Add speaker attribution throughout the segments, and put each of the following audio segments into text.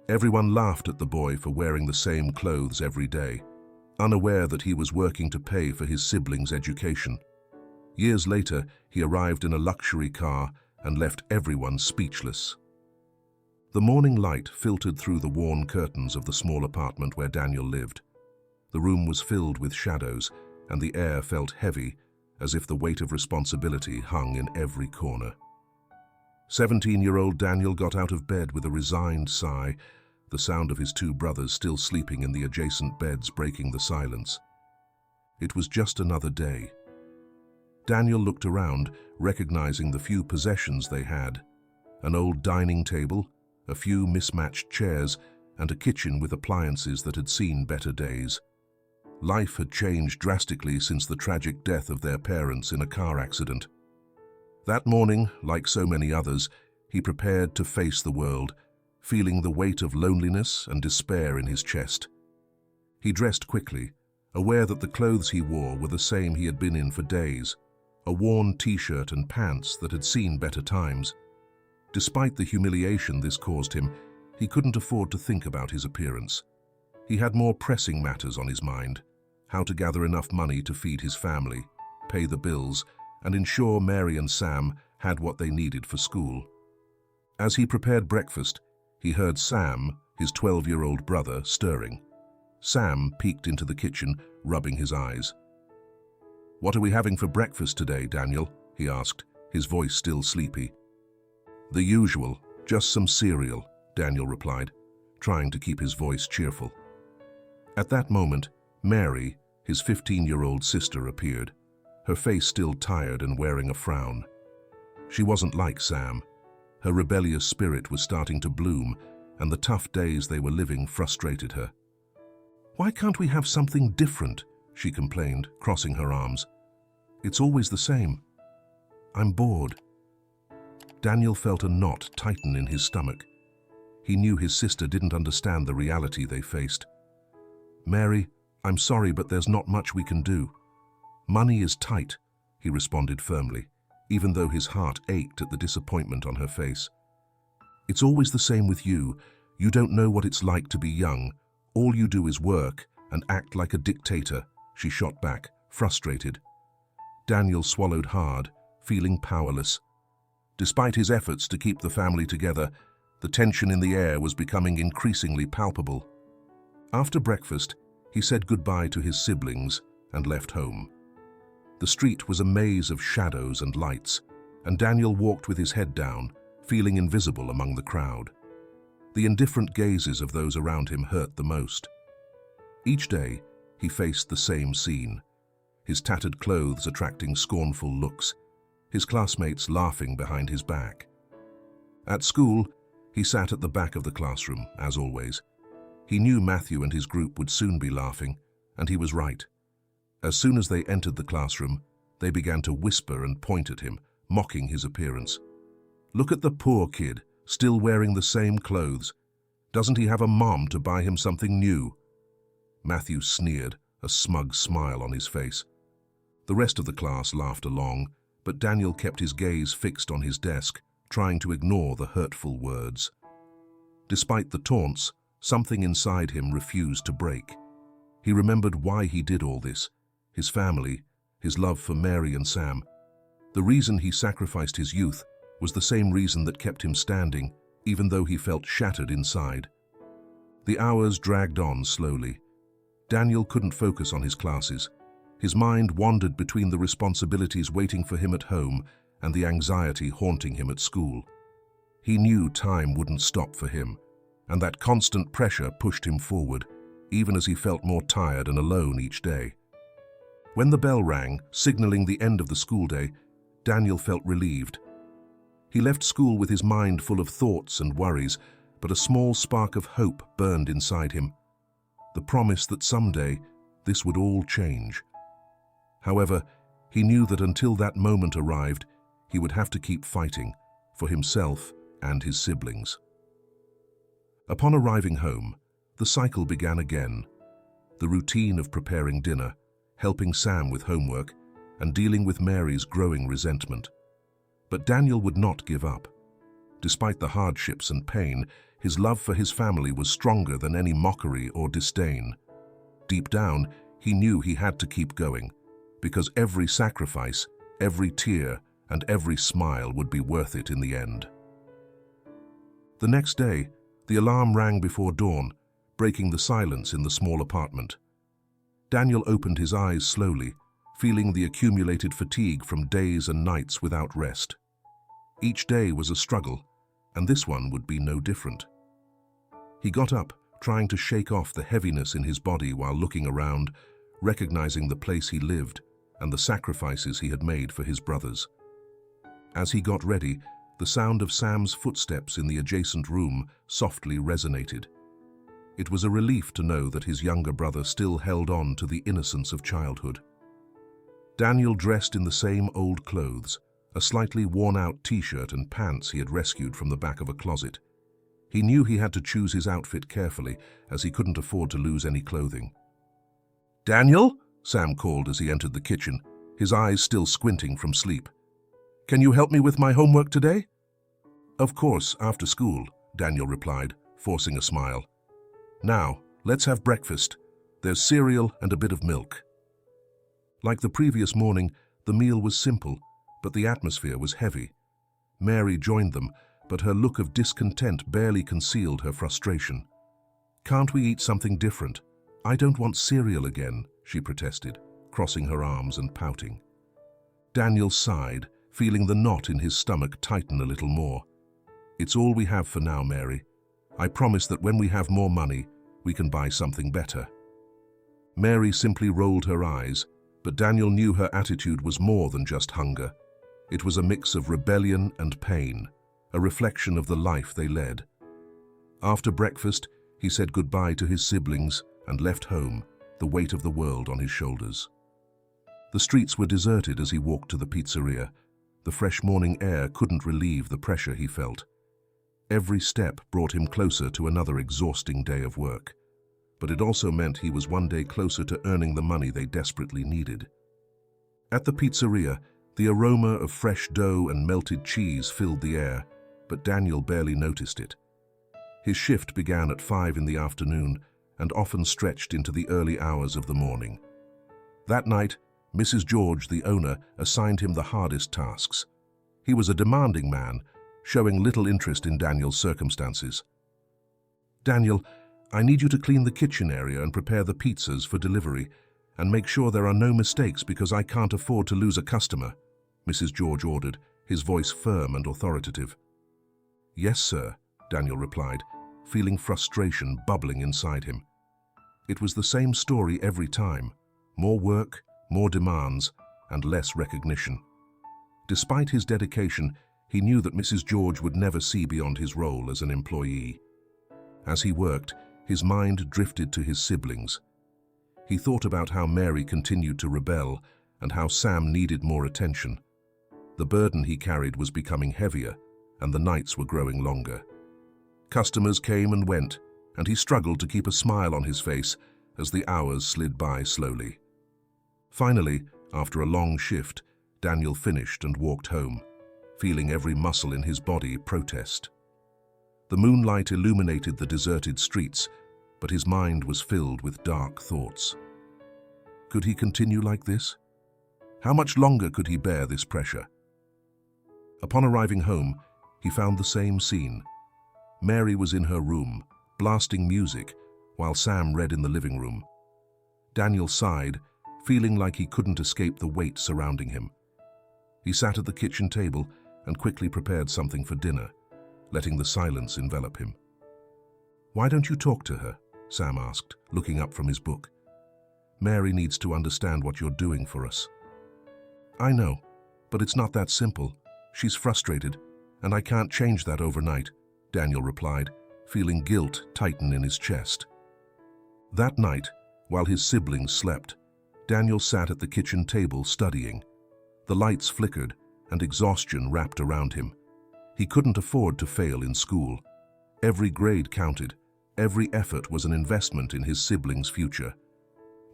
Speaker 1: Everyone laughed at the boy for wearing the same clothes every day, unaware that he was working to pay for his siblings' education. Years later, he arrived in a luxury car and left everyone speechless. The morning light filtered through the worn curtains of the small apartment where Daniel lived. The room was filled with shadows, and the air felt heavy, as if the weight of responsibility hung in every corner. 17-year-old Daniel got out of bed with a resigned sigh, the sound of his two brothers still sleeping in the adjacent beds breaking the silence. It was just another day. Daniel looked around, recognizing the few possessions they had: an old dining table, a few mismatched chairs, and a kitchen with appliances that had seen better days. Life had changed drastically since the tragic death of their parents in a car accident. That morning, like so many others, he prepared to face the world, feeling the weight of loneliness and despair in his chest. He dressed quickly, aware that the clothes he wore were the same he had been in for days, a worn t-shirt and pants that had seen better times. Despite the humiliation this caused him, he couldn't afford to think about his appearance. He had more pressing matters on his mind: how to gather enough money to feed his family, pay the bills, and ensure Mary and Sam had what they needed for school. As he prepared breakfast, he heard Sam, his 12-year-old brother, stirring. Sam peeked into the kitchen, rubbing his eyes. "What are we having for breakfast today, Daniel?" he asked, his voice still sleepy. "The usual, just some cereal," Daniel replied, trying to keep his voice cheerful. At that moment, Mary, his 15-year-old sister, appeared, her face still tired and wearing a frown. She wasn't like Sam. Her rebellious spirit was starting to bloom, and the tough days they were living frustrated her. "Why can't we have something different?" she complained, crossing her arms. "It's always the same. I'm bored." Daniel felt a knot tighten in his stomach. He knew his sister didn't understand the reality they faced. "Mary, I'm sorry, but there's not much we can do. Money is tight," he responded firmly, even though his heart ached at the disappointment on her face. "It's always the same with you. You don't know what it's like to be young. All you do is work and act like a dictator," she shot back, frustrated. Daniel swallowed hard, feeling powerless. Despite his efforts to keep the family together, the tension in the air was becoming increasingly palpable. After breakfast, he said goodbye to his siblings and left home. The street was a maze of shadows and lights, and Daniel walked with his head down, feeling invisible among the crowd. The indifferent gazes of those around him hurt the most. Each day, he faced the same scene, his tattered clothes attracting scornful looks, his classmates laughing behind his back. At school, he sat at the back of the classroom, as always. He knew Matthew and his group would soon be laughing, and he was right. As soon as they entered the classroom, they began to whisper and point at him, mocking his appearance. "Look at the poor kid, still wearing the same clothes. Doesn't he have a mom to buy him something new?" Matthew sneered, a smug smile on his face. The rest of the class laughed along, but Daniel kept his gaze fixed on his desk, trying to ignore the hurtful words. Despite the taunts, something inside him refused to break. He remembered why he did all this: his family, his love for Mary and Sam. The reason he sacrificed his youth was the same reason that kept him standing, even though he felt shattered inside. The hours dragged on slowly. Daniel couldn't focus on his classes. His mind wandered between the responsibilities waiting for him at home and the anxiety haunting him at school. He knew time wouldn't stop for him, and that constant pressure pushed him forward, even as he felt more tired and alone each day. When the bell rang, signaling the end of the school day, Daniel felt relieved. He left school with his mind full of thoughts and worries, but a small spark of hope burned inside him. The promise that someday this would all change. However, he knew that until that moment arrived, he would have to keep fighting for himself and his siblings. Upon arriving home, the cycle began again. The routine of preparing dinner, helping Sam with homework, and dealing with Mary's growing resentment. But Daniel would not give up. Despite the hardships and pain, his love for his family was stronger than any mockery or disdain. Deep down, he knew he had to keep going, because every sacrifice, every tear, and every smile would be worth it in the end. The next day, the alarm rang before dawn, breaking the silence in the small apartment. Daniel opened his eyes slowly, feeling the accumulated fatigue from days and nights without rest. Each day was a struggle, and this one would be no different. He got up, trying to shake off the heaviness in his body while looking around, recognizing the place he lived and the sacrifices he had made for his brothers. As he got ready, the sound of Sam's footsteps in the adjacent room softly resonated. It was a relief to know that his younger brother still held on to the innocence of childhood. Daniel dressed in the same old clothes, a slightly worn-out t-shirt and pants he had rescued from the back of a closet. He knew he had to choose his outfit carefully, as he couldn't afford to lose any clothing. "Daniel?" Sam called as he entered the kitchen, his eyes still squinting from sleep. "Can you help me with my homework today?" "Of course, after school," Daniel replied, forcing a smile. "Now, let's have breakfast. There's cereal and a bit of milk." Like the previous morning, the meal was simple, but the atmosphere was heavy. Mary joined them, but her look of discontent barely concealed her frustration. "Can't we eat something different? I don't want cereal again," she protested, crossing her arms and pouting. Daniel sighed, feeling the knot in his stomach tighten a little more. "It's all we have for now, Mary. I promise that when we have more money, we can buy something better." Mary simply rolled her eyes, but Daniel knew her attitude was more than just hunger. It was a mix of rebellion and pain, a reflection of the life they led. After breakfast, he said goodbye to his siblings and left home, the weight of the world on his shoulders. The streets were deserted as he walked to the pizzeria. The fresh morning air couldn't relieve the pressure he felt. Every step brought him closer to another exhausting day of work, but it also meant he was one day closer to earning the money they desperately needed. At the pizzeria, the aroma of fresh dough and melted cheese filled the air, but Daniel barely noticed it. His shift began at 5 in the afternoon and often stretched into the early hours of the morning. That night, Mrs. George, the owner, assigned him the hardest tasks. He was a demanding man, showing little interest in Daniel's circumstances. "Daniel, I need you to clean the kitchen area and prepare the pizzas for delivery, and make sure there are no mistakes because I can't afford to lose a customer," Mrs. George ordered, his voice firm and authoritative. "Yes, sir," Daniel replied, feeling frustration bubbling inside him. It was the same story every time: more work, more demands, and less recognition. Despite his dedication, he knew that Mrs. George would never see beyond his role as an employee. As he worked, his mind drifted to his siblings. He thought about how Mary continued to rebel and how Sam needed more attention. The burden he carried was becoming heavier, and the nights were growing longer. Customers came and went, and he struggled to keep a smile on his face as the hours slid by slowly. Finally, after a long shift, Daniel finished and walked home, feeling every muscle in his body protest. The moonlight illuminated the deserted streets, but his mind was filled with dark thoughts. Could he continue like this? How much longer could he bear this pressure? Upon arriving home, he found the same scene. Mary was in her room, blasting music, while Sam read in the living room. Daniel sighed, feeling like he couldn't escape the weight surrounding him. He sat at the kitchen table and quickly prepared something for dinner, letting the silence envelop him. "Why don't you talk to her?" Sam asked, looking up from his book. "Mary needs to understand what you're doing for us." "I know, but it's not that simple. She's frustrated, and I can't change that overnight," Daniel replied, feeling guilt tighten in his chest. That night, while his siblings slept, Daniel sat at the kitchen table studying. The lights flickered, and exhaustion wrapped around him. He couldn't afford to fail in school. Every grade counted. Every effort was an investment in his siblings' future.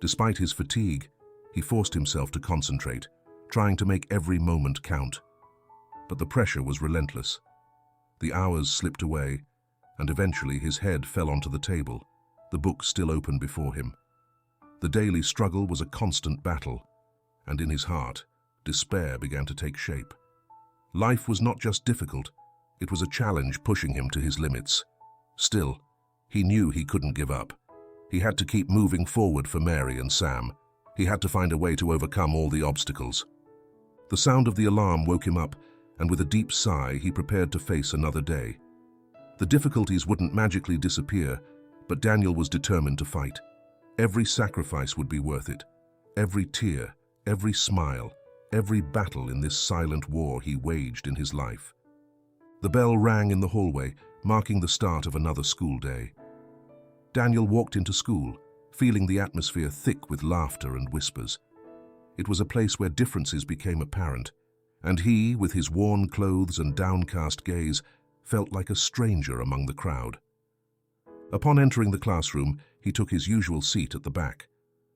Speaker 1: Despite his fatigue, he forced himself to concentrate, trying to make every moment count. But the pressure was relentless. The hours slipped away, and eventually his head fell onto the table, the book still open before him. The daily struggle was a constant battle, and in his heart, despair began to take shape. Life was not just difficult, it was a challenge pushing him to his limits. Still, he knew he couldn't give up. He had to keep moving forward for Mary and Sam. He had to find a way to overcome all the obstacles. The sound of the alarm woke him up, and with a deep sigh, he prepared to face another day. The difficulties wouldn't magically disappear, but Daniel was determined to fight. Every sacrifice would be worth it. Every tear, every smile, every battle in this silent war he waged in his life. The bell rang in the hallway, marking the start of another school day. Daniel walked into school, feeling the atmosphere thick with laughter and whispers. It was a place where differences became apparent, and he, with his worn clothes and downcast gaze, felt like a stranger among the crowd. Upon entering the classroom, he took his usual seat at the back.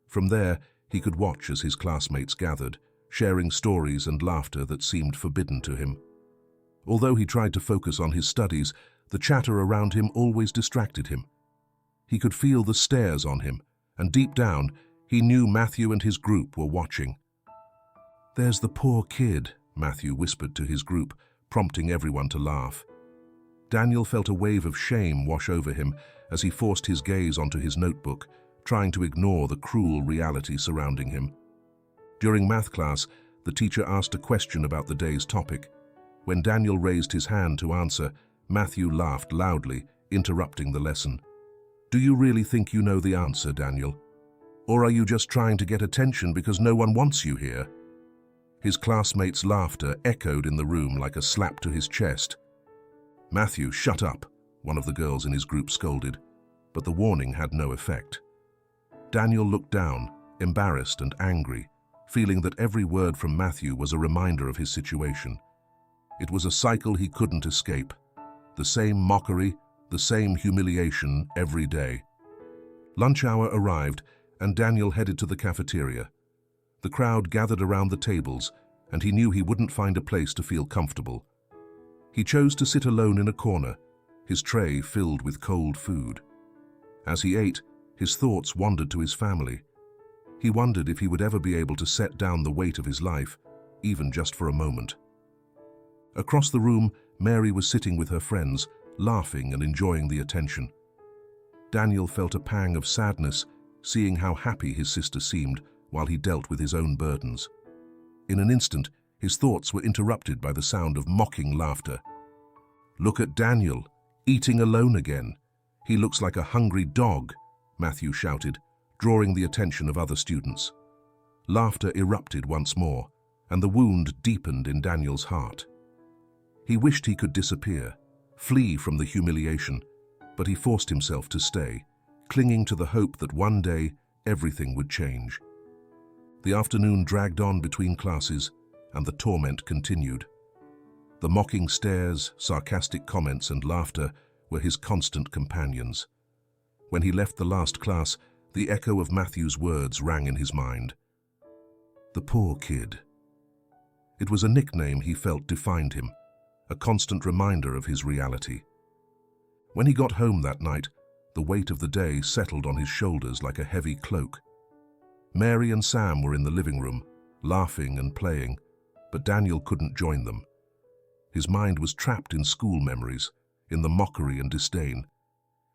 Speaker 1: From there, he could watch as his classmates gathered, sharing stories and laughter that seemed forbidden to him. Although he tried to focus on his studies, the chatter around him always distracted him. He could feel the stares on him, and deep down, he knew Matthew and his group were watching. "There's the poor kid," Matthew whispered to his group, prompting everyone to laugh. Daniel felt a wave of shame wash over him as he forced his gaze onto his notebook, trying to ignore the cruel reality surrounding him. During math class, the teacher asked a question about the day's topic. When Daniel raised his hand to answer, Matthew laughed loudly, interrupting the lesson. "Do you really think you know the answer, Daniel? Or are you just trying to get attention because no one wants you here?" His classmates' laughter echoed in the room like a slap to his chest. "Matthew, shut up," one of the girls in his group scolded, but the warning had no effect. Daniel looked down, embarrassed and angry, feeling that every word from Matthew was a reminder of his situation. It was a cycle he couldn't escape. The same mockery, the same humiliation every day. Lunch hour arrived, and Daniel headed to the cafeteria. The crowd gathered around the tables, and he knew he wouldn't find a place to feel comfortable. He chose to sit alone in a corner, his tray filled with cold food. As he ate, his thoughts wandered to his family. He wondered if he would ever be able to set down the weight of his life, even just for a moment. Across the room, Mary was sitting with her friends, laughing and enjoying the attention. Daniel felt a pang of sadness, seeing how happy his sister seemed while he dealt with his own burdens. In an instant, his thoughts were interrupted by the sound of mocking laughter. "Look at Daniel, eating alone again. He looks like a hungry dog," Matthew shouted, drawing the attention of other students. Laughter erupted once more, and the wound deepened in Daniel's heart. He wished he could disappear, flee from the humiliation, but he forced himself to stay, clinging to the hope that one day everything would change. The afternoon dragged on between classes, and the torment continued. The mocking stares, sarcastic comments, and laughter were his constant companions. When he left the last class, the echo of Matthew's words rang in his mind. The poor kid. It was a nickname he felt defined him, a constant reminder of his reality. When he got home that night, the weight of the day settled on his shoulders like a heavy cloak. Mary and Sam were in the living room, laughing and playing, but Daniel couldn't join them. His mind was trapped in school memories, in the mockery and disdain.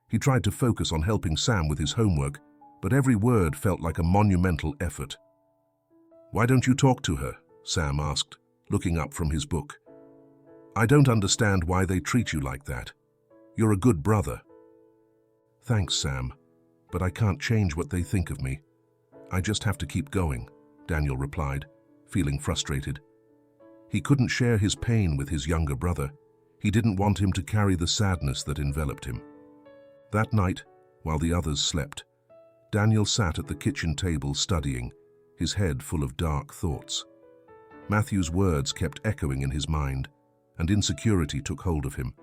Speaker 1: He tried to focus on helping Sam with his homework, but every word felt like a monumental effort. "Why don't you talk to her?" Sam asked, looking up from his book. "I don't understand why they treat you like that. You're a good brother." "Thanks, Sam, but I can't change what they think of me. I just have to keep going," Daniel replied, feeling frustrated. He couldn't share his pain with his younger brother. He didn't want him to carry the sadness that enveloped him. That night, while the others slept, Daniel sat at the kitchen table studying, his head full of dark thoughts. Matthew's words kept echoing in his mind, and insecurity took hold of him.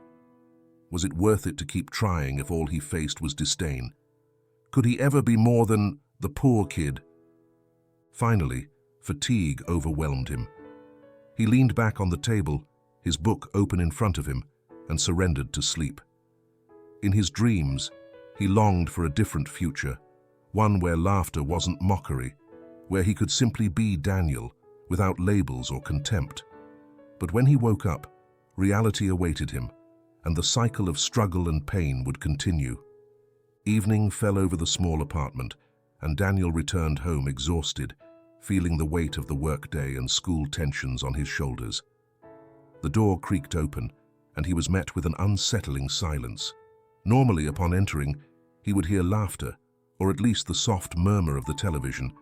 Speaker 1: Was it worth it to keep trying if all he faced was disdain? Could he ever be more than the poor kid? Finally, fatigue overwhelmed him. He leaned back on the table, his book open in front of him, and surrendered to sleep. In his dreams, he longed for a different future, one where laughter wasn't mockery, where he could simply be Daniel, without labels or contempt. But when he woke up, reality awaited him, and the cycle of struggle and pain would continue. Evening fell over the small apartment, and Daniel returned home exhausted, feeling the weight of the workday and school tensions on his shoulders. The door creaked open, and he was met with an unsettling silence. Normally, upon entering, he would hear laughter, or at least the soft murmur of the television,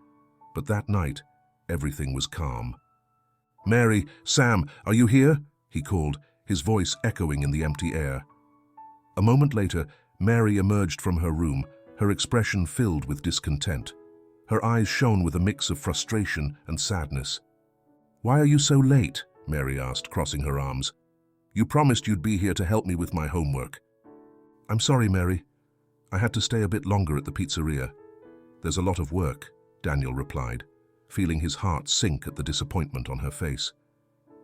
Speaker 1: but that night, everything was calm. "Mary, Sam, are you here?" he called, his voice echoing in the empty air. A moment later, Mary emerged from her room, her expression filled with discontent. Her eyes shone with a mix of frustration and sadness. "Why are you so late?" Mary asked, crossing her arms. "You promised you'd be here to help me with my homework." "I'm sorry, Mary. I had to stay a bit longer at the pizzeria. There's a lot of work," Daniel replied, feeling his heart sink at the disappointment on her face.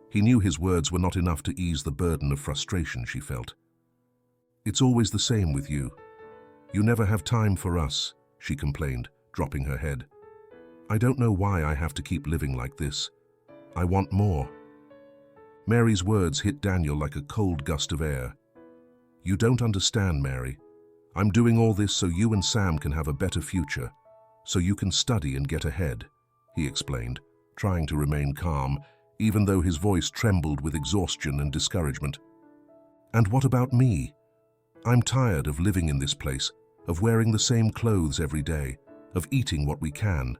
Speaker 1: He knew his words were not enough to ease the burden of frustration she felt. "It's always the same with you. You never have time for us," she complained, dropping her head. "I don't know why I have to keep living like this. I want more." Mary's words hit Daniel like a cold gust of air. "You don't understand, Mary. I'm doing all this so you and Sam can have a better future, so you can study and get ahead," he explained, trying to remain calm, even though his voice trembled with exhaustion and discouragement. "And what about me? I'm tired of living in this place, of wearing the same clothes every day, of eating what we can.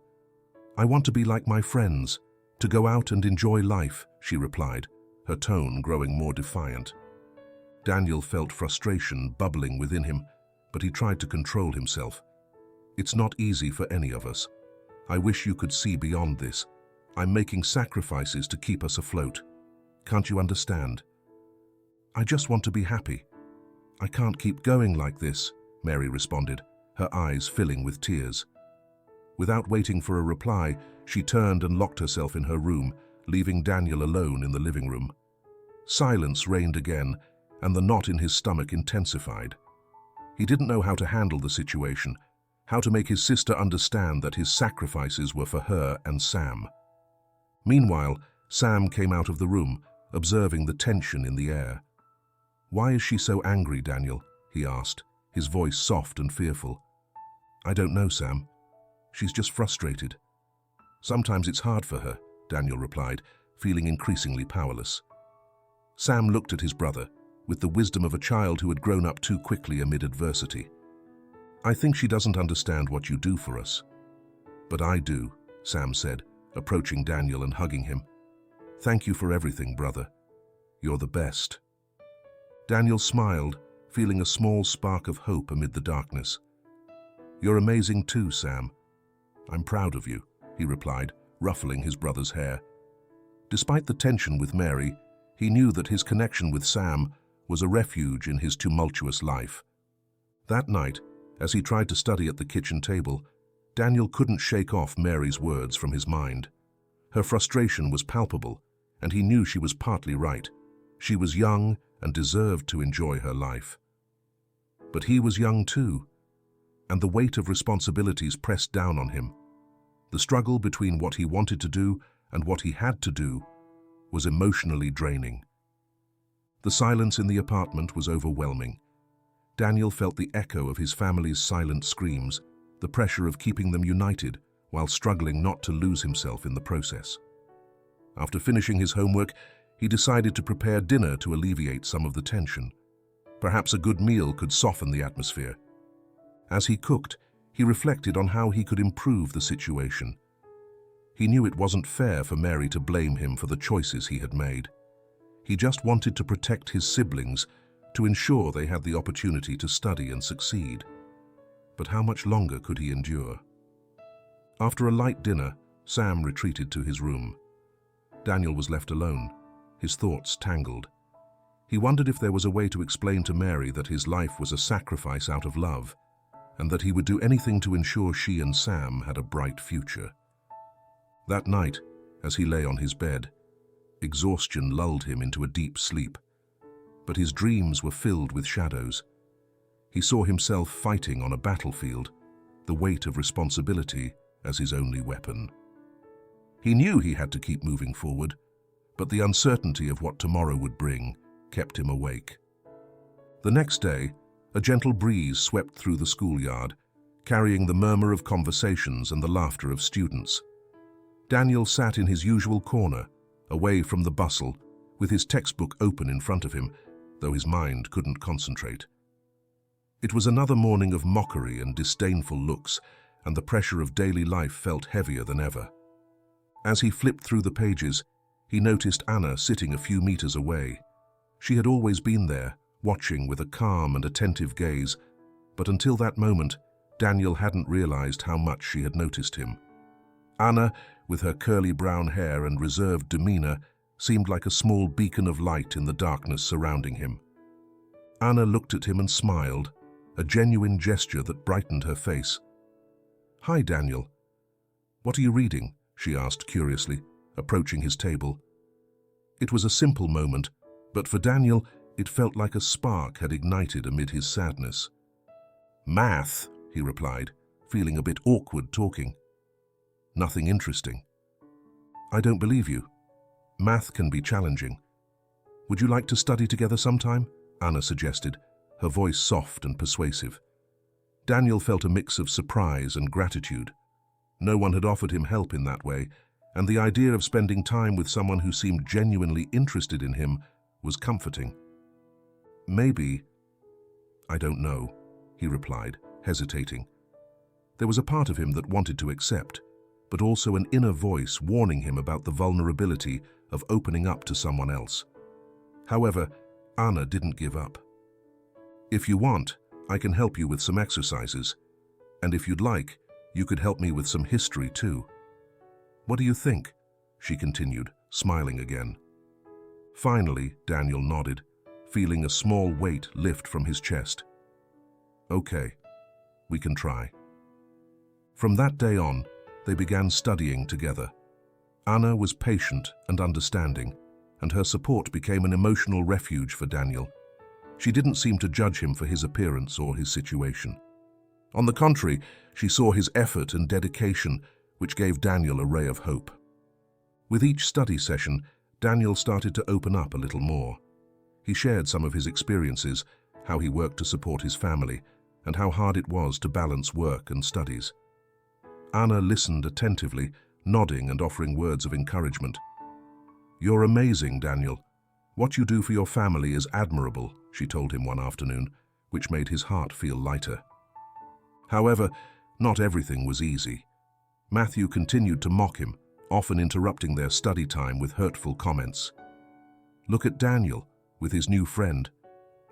Speaker 1: I want to be like my friends, to go out and enjoy life," she replied, her tone growing more defiant. Daniel felt frustration bubbling within him, but he tried to control himself. "It's not easy for any of us. I wish you could see beyond this. I'm making sacrifices to keep us afloat. Can't you understand? I just want to be happy. I can't keep going like this," Mary responded, her eyes filling with tears. Without waiting for a reply, she turned and locked herself in her room, leaving Daniel alone in the living room. Silence reigned again, and the knot in his stomach intensified. He didn't know how to handle the situation, how to make his sister understand that his sacrifices were for her and Sam. Meanwhile, Sam came out of the room, observing the tension in the air. "Why is she so angry, Daniel?" he asked, his voice soft and fearful. "I don't know, Sam. She's just frustrated." "Sometimes it's hard for her," Daniel replied, feeling increasingly powerless. Sam looked at his brother, with the wisdom of a child who had grown up too quickly amid adversity. "I think she doesn't understand what you do for us." "But I do," Sam said, approaching Daniel and hugging him. "Thank you for everything, brother. You're the best." Daniel smiled, feeling a small spark of hope amid the darkness. "You're amazing too, Sam. I'm proud of you," he replied, ruffling his brother's hair. Despite the tension with Mary, he knew that his connection with Sam was a refuge in his tumultuous life. That night, as he tried to study at the kitchen table, Daniel couldn't shake off Mary's words from his mind. Her frustration was palpable, and he knew she was partly right. She was young and deserved to enjoy her life. But he was young too, and the weight of responsibilities pressed down on him. The struggle between what he wanted to do and what he had to do was emotionally draining. The silence in the apartment was overwhelming. Daniel felt the echo of his family's silent screams, the pressure of keeping them united while struggling not to lose himself in the process. After finishing his homework, he decided to prepare dinner to alleviate some of the tension. Perhaps a good meal could soften the atmosphere. As he cooked, he reflected on how he could improve the situation. He knew it wasn't fair for Mary to blame him for the choices he had made. He just wanted to protect his siblings, to ensure they had the opportunity to study and succeed. But how much longer could he endure? After a light dinner, Sam retreated to his room. Daniel was left alone, his thoughts tangled. He wondered if there was a way to explain to Mary that his life was a sacrifice out of love, and that he would do anything to ensure she and Sam had a bright future. That night, as he lay on his bed, exhaustion lulled him into a deep sleep. but his dreams were filled with shadows. He saw himself fighting on a battlefield, the weight of responsibility as his only weapon. He knew he had to keep moving forward, but the uncertainty of what tomorrow would bring kept him awake. The next day, a gentle breeze swept through the schoolyard, carrying the murmur of conversations and the laughter of students. Daniel sat in his usual corner, away from the bustle, with his textbook open in front of him, though his mind couldn't concentrate. It was another morning of mockery and disdainful looks, and the pressure of daily life felt heavier than ever. As he flipped through the pages, he noticed Anna sitting a few meters away. She had always been there, watching with a calm and attentive gaze, but until that moment, Daniel hadn't realized how much she had noticed him. Anna, with her curly brown hair and reserved demeanor, seemed like a small beacon of light in the darkness surrounding him. Anna looked at him and smiled, a genuine gesture that brightened her face. "Hi, Daniel. What are you reading?" she asked curiously, approaching his table. It was a simple moment, but for Daniel, it felt like a spark had ignited amid his sadness. "Math," he replied, feeling a bit awkward talking. "Nothing interesting." "I don't believe you. Math can be challenging. Would you like to study together sometime?" Anna suggested, her voice soft and persuasive. Daniel felt a mix of surprise and gratitude. No one had offered him help in that way, and the idea of spending time with someone who seemed genuinely interested in him was comforting. "Maybe. I don't know," he replied, hesitating. There was a part of him that wanted to accept, but also an inner voice warning him about the vulnerability of opening up to someone else. However, Anna didn't give up. "If you want, I can help you with some exercises, and if you'd like, you could help me with some history too. What do you think?" she continued, smiling again. Finally, Daniel nodded, feeling a small weight lift from his chest. "Okay, we can try." From that day on, they began studying together. Anna was patient and understanding, and her support became an emotional refuge for Daniel. She didn't seem to judge him for his appearance or his situation. On the contrary, she saw his effort and dedication, which gave Daniel a ray of hope. With each study session, Daniel started to open up a little more. He shared some of his experiences, how he worked to support his family, and how hard it was to balance work and studies. Anna listened attentively, nodding and offering words of encouragement. "You're amazing, Daniel. What you do for your family is admirable," she told him one afternoon, which made his heart feel lighter. However, not everything was easy. Matthew continued to mock him, often interrupting their study time with hurtful comments. "Look at Daniel, with his new friend.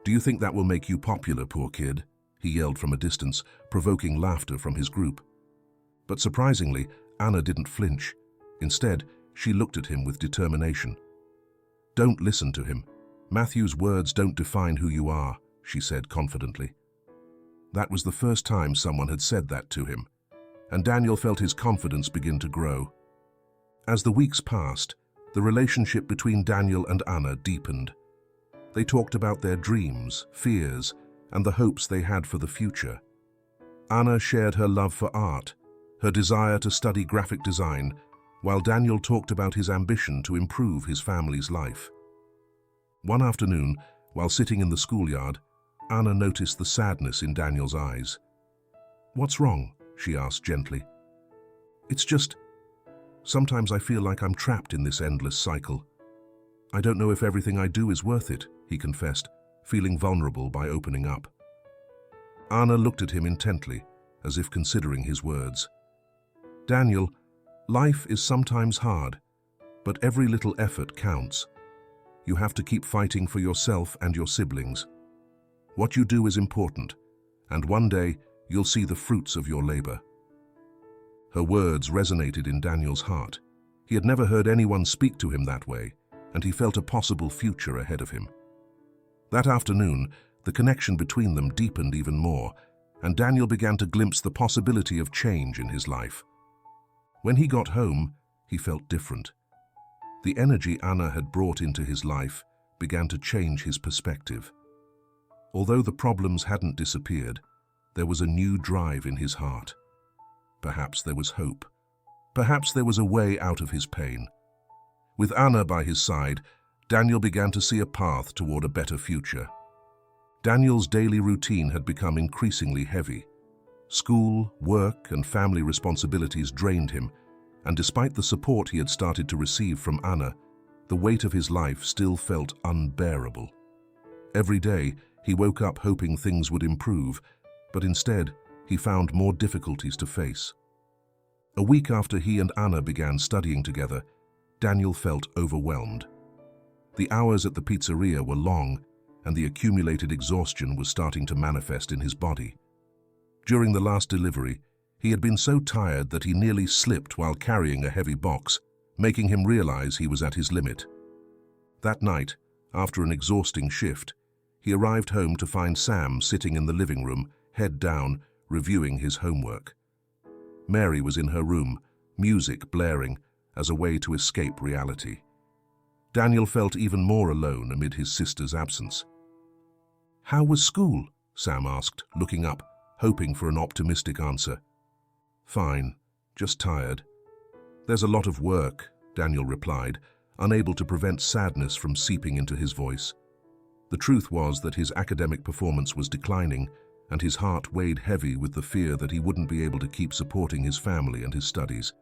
Speaker 1: Do you think that will make you popular, poor kid?" he yelled from a distance, provoking laughter from his group. But surprisingly, Anna didn't flinch. Instead, she looked at him with determination. "Don't listen to him. Matthew's words don't define who you are," she said confidently. That was the first time someone had said that to him, and Daniel felt his confidence begin to grow. As the weeks passed, the relationship between Daniel and Anna deepened. They talked about their dreams, fears, and the hopes they had for the future. Anna shared her love for art, her desire to study graphic design, while Daniel talked about his ambition to improve his family's life. One afternoon, while sitting in the schoolyard, Anna noticed the sadness in Daniel's eyes. "What's wrong?" she asked gently. "It's just, sometimes I feel like I'm trapped in this endless cycle. I don't know if everything I do is worth it," he confessed, feeling vulnerable by opening up. Anna looked at him intently, as if considering his words. "Daniel, life is sometimes hard, but every little effort counts. You have to keep fighting for yourself and your siblings. What you do is important, and one day you'll see the fruits of your labor." Her words resonated in Daniel's heart. He had never heard anyone speak to him that way, and he felt a possible future ahead of him. That afternoon, the connection between them deepened even more, and Daniel began to glimpse the possibility of change in his life. When he got home, he felt different. The energy Anna had brought into his life began to change his perspective. Although the problems hadn't disappeared, there was a new drive in his heart. Perhaps there was hope. Perhaps there was a way out of his pain. With Anna by his side, Daniel began to see a path toward a better future. Daniel's daily routine had become increasingly heavy. School, work, and family responsibilities drained him, and despite the support he had started to receive from Anna, the weight of his life still felt unbearable. Every day, he woke up hoping things would improve, but instead, he found more difficulties to face. A week after he and Anna began studying together, Daniel felt overwhelmed. The hours at the pizzeria were long, and the accumulated exhaustion was starting to manifest in his body. During the last delivery, he had been so tired that he nearly slipped while carrying a heavy box, making him realize he was at his limit. That night, after an exhausting shift, he arrived home to find Sam sitting in the living room, head down, reviewing his homework. Mary was in her room, music blaring, as a way to escape reality. Daniel felt even more alone amid his sister's absence. "How was school?" Sam asked, looking up, hoping for an optimistic answer. "Fine, just tired." "There's a lot of work," Daniel replied, unable to prevent sadness from seeping into his voice. The truth was that his academic performance was declining, and his heart weighed heavy with the fear that he wouldn't be able to keep supporting his family and his studies.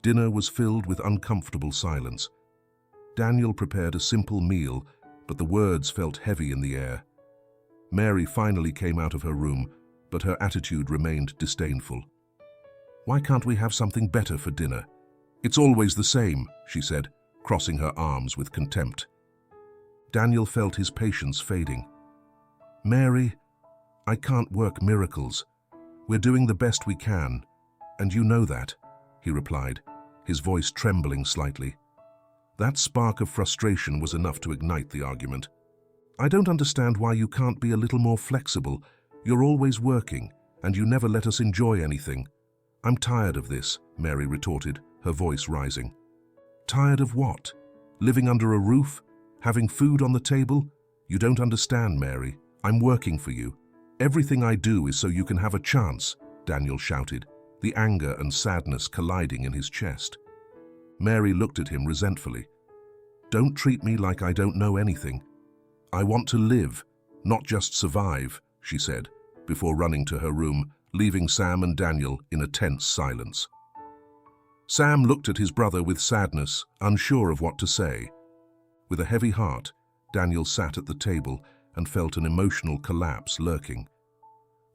Speaker 1: Dinner was filled with uncomfortable silence. Daniel prepared a simple meal, but the words felt heavy in the air. Mary finally came out of her room, but her attitude remained disdainful. "Why can't we have something better for dinner? It's always the same," she said, crossing her arms with contempt. Daniel felt his patience fading. "Mary, I can't work miracles. We're doing the best we can, and you know that," he replied, his voice trembling slightly. That spark of frustration was enough to ignite the argument. "I don't understand why you can't be a little more flexible. You're always working, and you never let us enjoy anything." "I'm tired of this," Mary retorted, her voice rising. "Tired of what? Living under a roof? Having food on the table? You don't understand, Mary. I'm working for you. Everything I do is so you can have a chance," Daniel shouted, the anger and sadness colliding in his chest. Mary looked at him resentfully. "Don't treat me like I don't know anything. I want to live, not just survive," she said, before running to her room, leaving Sam and Daniel in a tense silence. Sam looked at his brother with sadness, unsure of what to say. With a heavy heart, Daniel sat at the table and felt an emotional collapse lurking.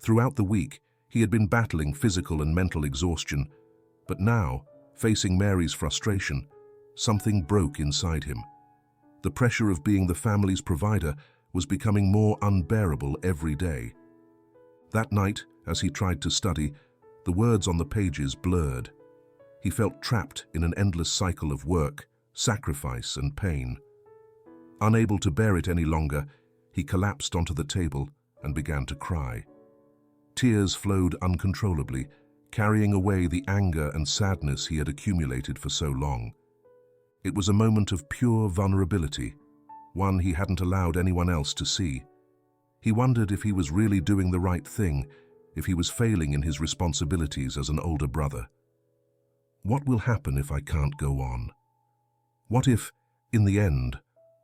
Speaker 1: Throughout the week, he had been battling physical and mental exhaustion, but now, facing Mary's frustration, something broke inside him. The pressure of being the family's provider was becoming more unbearable every day. That night, as he tried to study, the words on the pages blurred. He felt trapped in an endless cycle of work, sacrifice, and pain. Unable to bear it any longer, he collapsed onto the table and began to cry. Tears flowed uncontrollably, carrying away the anger and sadness he had accumulated for so long. It was a moment of pure vulnerability, one he hadn't allowed anyone else to see. He wondered if he was really doing the right thing, if he was failing in his responsibilities as an older brother. What will happen if I can't go on? What if, in the end,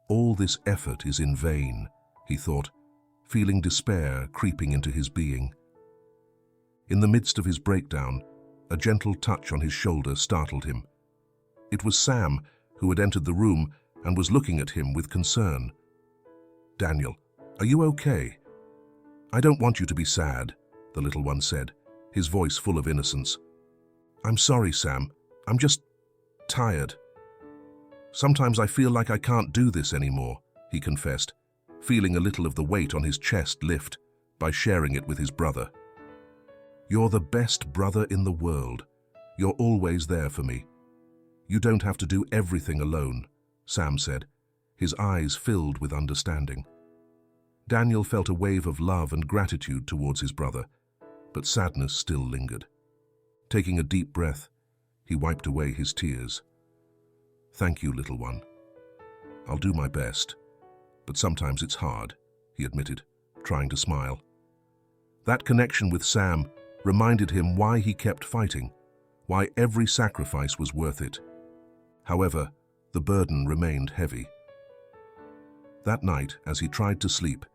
Speaker 1: all this effort is in vain, he thought, feeling despair creeping into his being. In the midst of his breakdown, a gentle touch on his shoulder startled him. It was Sam, who had entered the room and was looking at him with concern. "Daniel, are you okay?" "I don't want you to be sad," the little one said, his voice full of innocence. "I'm sorry, Sam. I'm just tired. Sometimes I feel like I can't do this anymore," he confessed, feeling a little of the weight on his chest lift by sharing it with his brother. "You're the best brother in the world. You're always there for me. You don't have to do everything alone," Sam said, his eyes filled with understanding. Daniel felt a wave of love and gratitude towards his brother, but sadness still lingered. Taking a deep breath, he wiped away his tears. "Thank you, little one. I'll do my best," but sometimes it's hard, he admitted, trying to smile. That connection with Sam reminded him why he kept fighting, why every sacrifice was worth it. However, the burden remained heavy. That night, as he tried to sleep,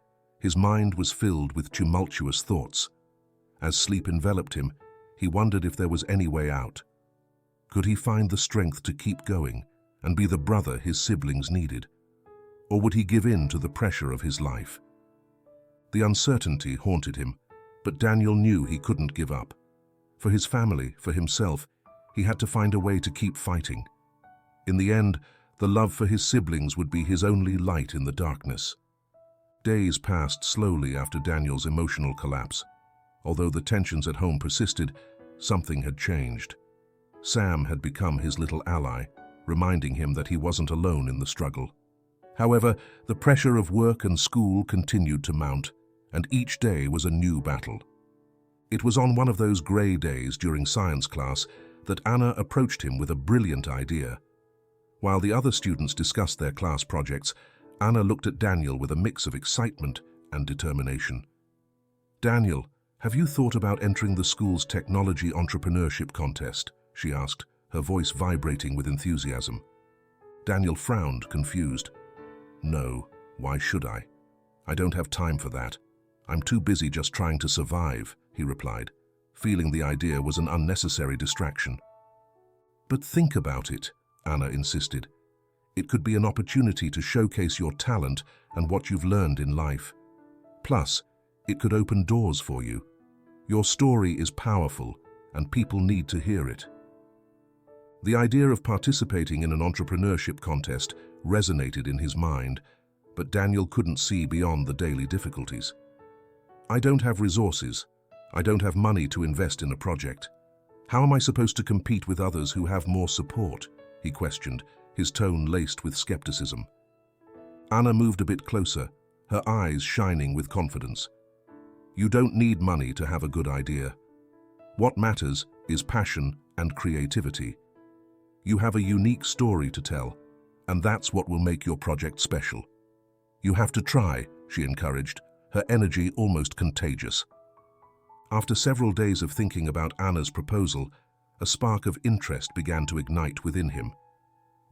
Speaker 1: his mind was filled with tumultuous thoughts. As sleep enveloped him, he wondered if there was any way out. Could he find the strength to keep going and be the brother his siblings needed? Or would he give in to the pressure of his life? The uncertainty haunted him, but Daniel knew he couldn't give up. For his family, for himself, he had to find a way to keep fighting. In the end, the love for his siblings would be his only light in the darkness. Days passed slowly after Daniel's emotional collapse. Although the tensions at home persisted, something had changed. Sam had become his little ally, reminding him that he wasn't alone in the struggle. However, the pressure of work and school continued to mount, and each day was a new battle. It was on one of those grey days during science class that Anna approached him with a brilliant idea. While the other students discussed their class projects, Anna looked at Daniel with a mix of excitement and determination. "Daniel, have you thought about entering the school's technology entrepreneurship contest?" she asked, her voice vibrating with enthusiasm. Daniel frowned, confused. "No, why should I? I don't have time for that. I'm too busy just trying to survive," he replied, feeling the idea was an unnecessary distraction. "But think about it," Anna insisted. "It could be an opportunity to showcase your talent and what you've learned in life. Plus, it could open doors for you. Your story is powerful, and people need to hear it." The idea of participating in an entrepreneurship contest resonated in his mind, but Daniel couldn't see beyond the daily difficulties. "I don't have resources. I don't have money to invest in a project. How am I supposed to compete with others who have more support?" he questioned, his tone laced with skepticism. Anna moved a bit closer, her eyes shining with confidence. "You don't need money to have a good idea. What matters is passion and creativity. You have a unique story to tell, and that's what will make your project special. You have to try," she encouraged, her energy almost contagious. After several days of thinking about Anna's proposal, a spark of interest began to ignite within him.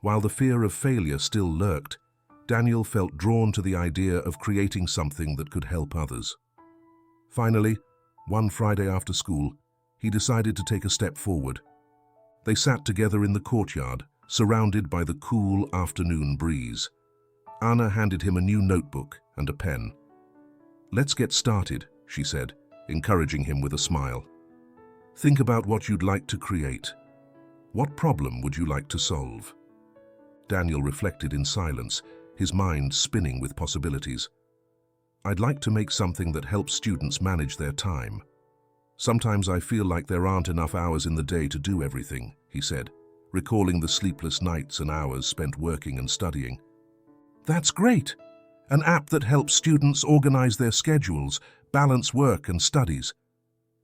Speaker 1: While the fear of failure still lurked, Daniel felt drawn to the idea of creating something that could help others. Finally, one Friday after school, he decided to take a step forward. They sat together in the courtyard, surrounded by the cool afternoon breeze. Anna handed him a new notebook and a pen. "Let's get started," she said, encouraging him with a smile. "Think about what you'd like to create. What problem would you like to solve?" Daniel reflected in silence, his mind spinning with possibilities. "I'd like to make something that helps students manage their time. Sometimes I feel like there aren't enough hours in the day to do everything," he said, recalling the sleepless nights and hours spent working and studying. "That's great! An app that helps students organize their schedules, balance work and studies.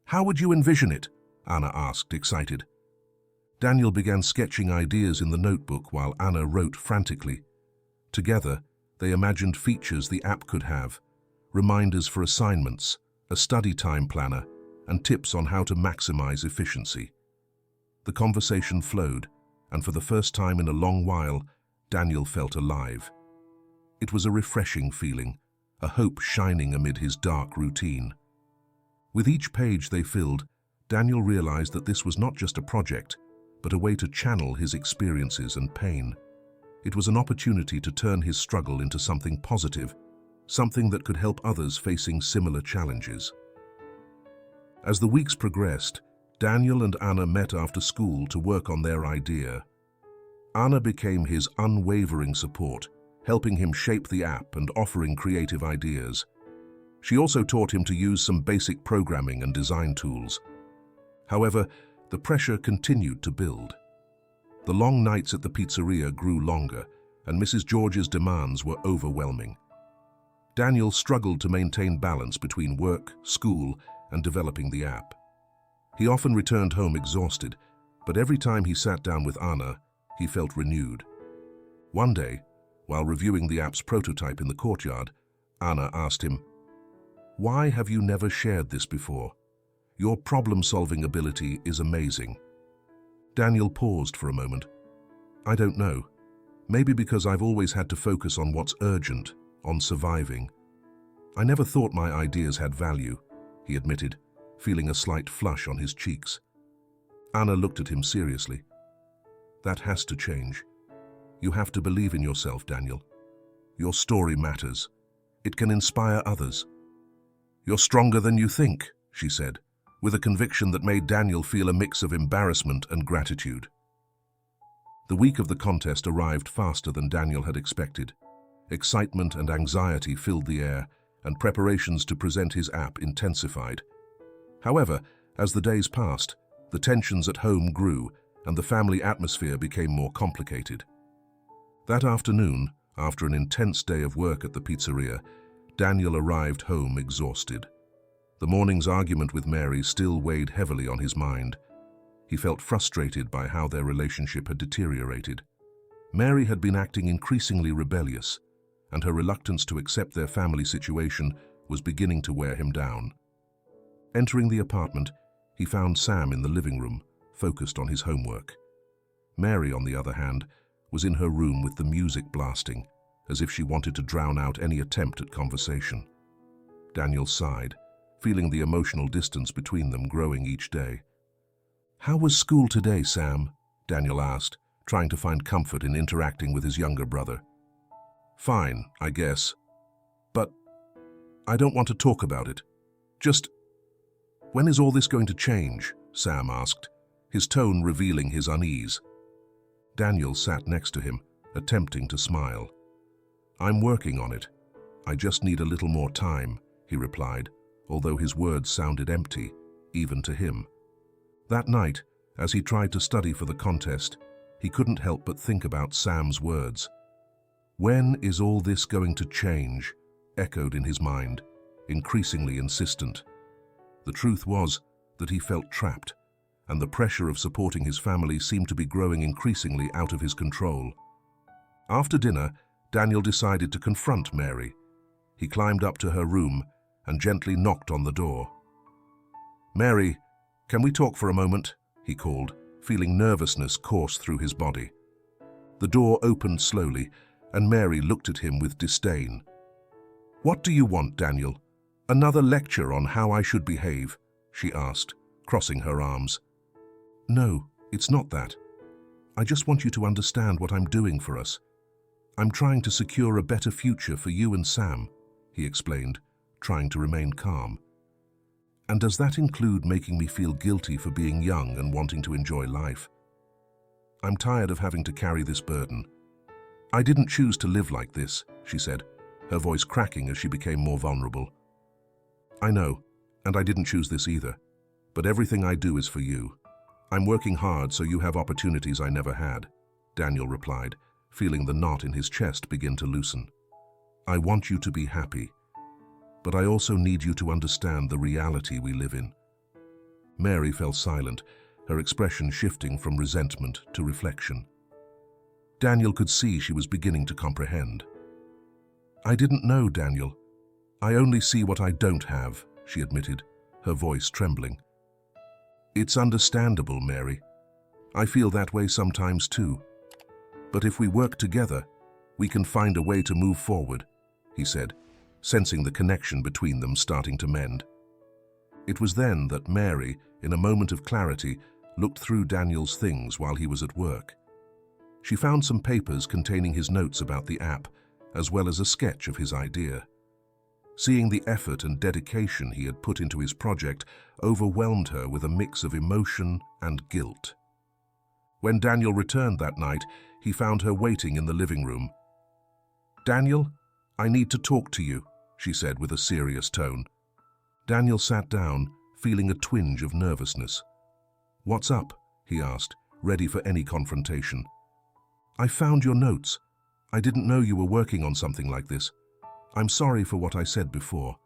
Speaker 1: How would you envision it?" Anna asked, excited. Daniel began sketching ideas in the notebook while Anna wrote frantically. Together, they imagined features the app could have, reminders for assignments, a study time planner, and tips on how to maximize efficiency. The conversation flowed, and for the first time in a long while, Daniel felt alive. It was a refreshing feeling, a hope shining amid his dark routine. With each page they filled, Daniel realized that this was not just a project, but a way to channel his experiences and pain. It was an opportunity to turn his struggle into something positive, something that could help others facing similar challenges. As the weeks progressed, Daniel and Anna met after school to work on their idea. Anna became his unwavering support, helping him shape the app and offering creative ideas. She also taught him to use some basic programming and design tools. However, the pressure continued to build. The long nights at the pizzeria grew longer, and Mrs. George's demands were overwhelming. Daniel struggled to maintain balance between work, school, and developing the app. He often returned home exhausted, but every time he sat down with Anna, he felt renewed. One day, While reviewing the app's prototype in the courtyard, Anna asked him, "Why have you never shared this before? Your problem-solving ability is amazing." Daniel paused for a moment. "I don't know. Maybe because I've always had to focus on what's urgent, on surviving. I never thought my ideas had value," he admitted, feeling a slight flush on his cheeks. Anna looked at him seriously. "That has to change. You have to believe in yourself, Daniel. Your story matters. It can inspire others." "You're stronger than you think," she said, with a conviction that made Daniel feel a mix of embarrassment and gratitude. The week of the contest arrived faster than Daniel had expected. Excitement and anxiety filled the air, and preparations to present his app intensified. However, as the days passed, the tensions at home grew, and the family atmosphere became more complicated. That afternoon, after an intense day of work at the pizzeria, Daniel arrived home exhausted. The morning's argument with Mary still weighed heavily on his mind. He felt frustrated by how their relationship had deteriorated. Mary had been acting increasingly rebellious, and her reluctance to accept their family situation was beginning to wear him down. Entering the apartment, he found Sam in the living room, focused on his homework. Mary, on the other hand, was in her room with the music blasting, as if she wanted to drown out any attempt at conversation. Daniel sighed, feeling the emotional distance between them growing each day. "How was school today, Sam?" Daniel asked, trying to find comfort in interacting with his younger brother. "Fine, I guess. But I don't want to talk about it. Just, when is all this going to change?" Sam asked, his tone revealing his unease. Daniel sat next to him, attempting to smile. "I'm working on it. I just need a little more time," he replied, although his words sounded empty, even to him. That night, as he tried to study for the contest, he couldn't help but think about Sam's words. "When is all this going to change?" echoed in his mind, increasingly insistent. The truth was that he felt trapped, and the pressure of supporting his family seemed to be growing increasingly out of his control. After dinner, Daniel decided to confront Mary. He climbed up to her room and gently knocked on the door. "Mary, can we talk for a moment?" he called, feeling nervousness course through his body. The door opened slowly, and Mary looked at him with disdain. "What do you want, Daniel? Another lecture on how I should behave?" she asked, crossing her arms. "No, it's not that. I just want you to understand what I'm doing for us. I'm trying to secure a better future for you and Sam," he explained, trying to remain calm. "And does that include making me feel guilty for being young and wanting to enjoy life? I'm tired of having to carry this burden. I didn't choose to live like this," she said, her voice cracking as she became more vulnerable. "I know, and I didn't choose this either, but everything I do is for you. I'm working hard so you have opportunities I never had," Daniel replied, feeling the knot in his chest begin to loosen. "I want you to be happy, but I also need you to understand the reality we live in." Mary fell silent, her expression shifting from resentment to reflection. Daniel could see she was beginning to comprehend. "I didn't know, Daniel. I only see what I don't have," she admitted, her voice trembling. "It's understandable, Mary. I feel that way sometimes too. But if we work together, we can find a way to move forward," he said, sensing the connection between them starting to mend. It was then that Mary, in a moment of clarity, looked through Daniel's things while he was at work. She found some papers containing his notes about the app, as well as a sketch of his idea. Seeing the effort and dedication he had put into his project overwhelmed her with a mix of emotion and guilt. When Daniel returned that night, he found her waiting in the living room. "Daniel, I need to talk to you," she said with a serious tone. Daniel sat down, feeling a twinge of nervousness. "What's up?" he asked, ready for any confrontation. "I found your notes. I didn't know you were working on something like this. I'm sorry for what I said before.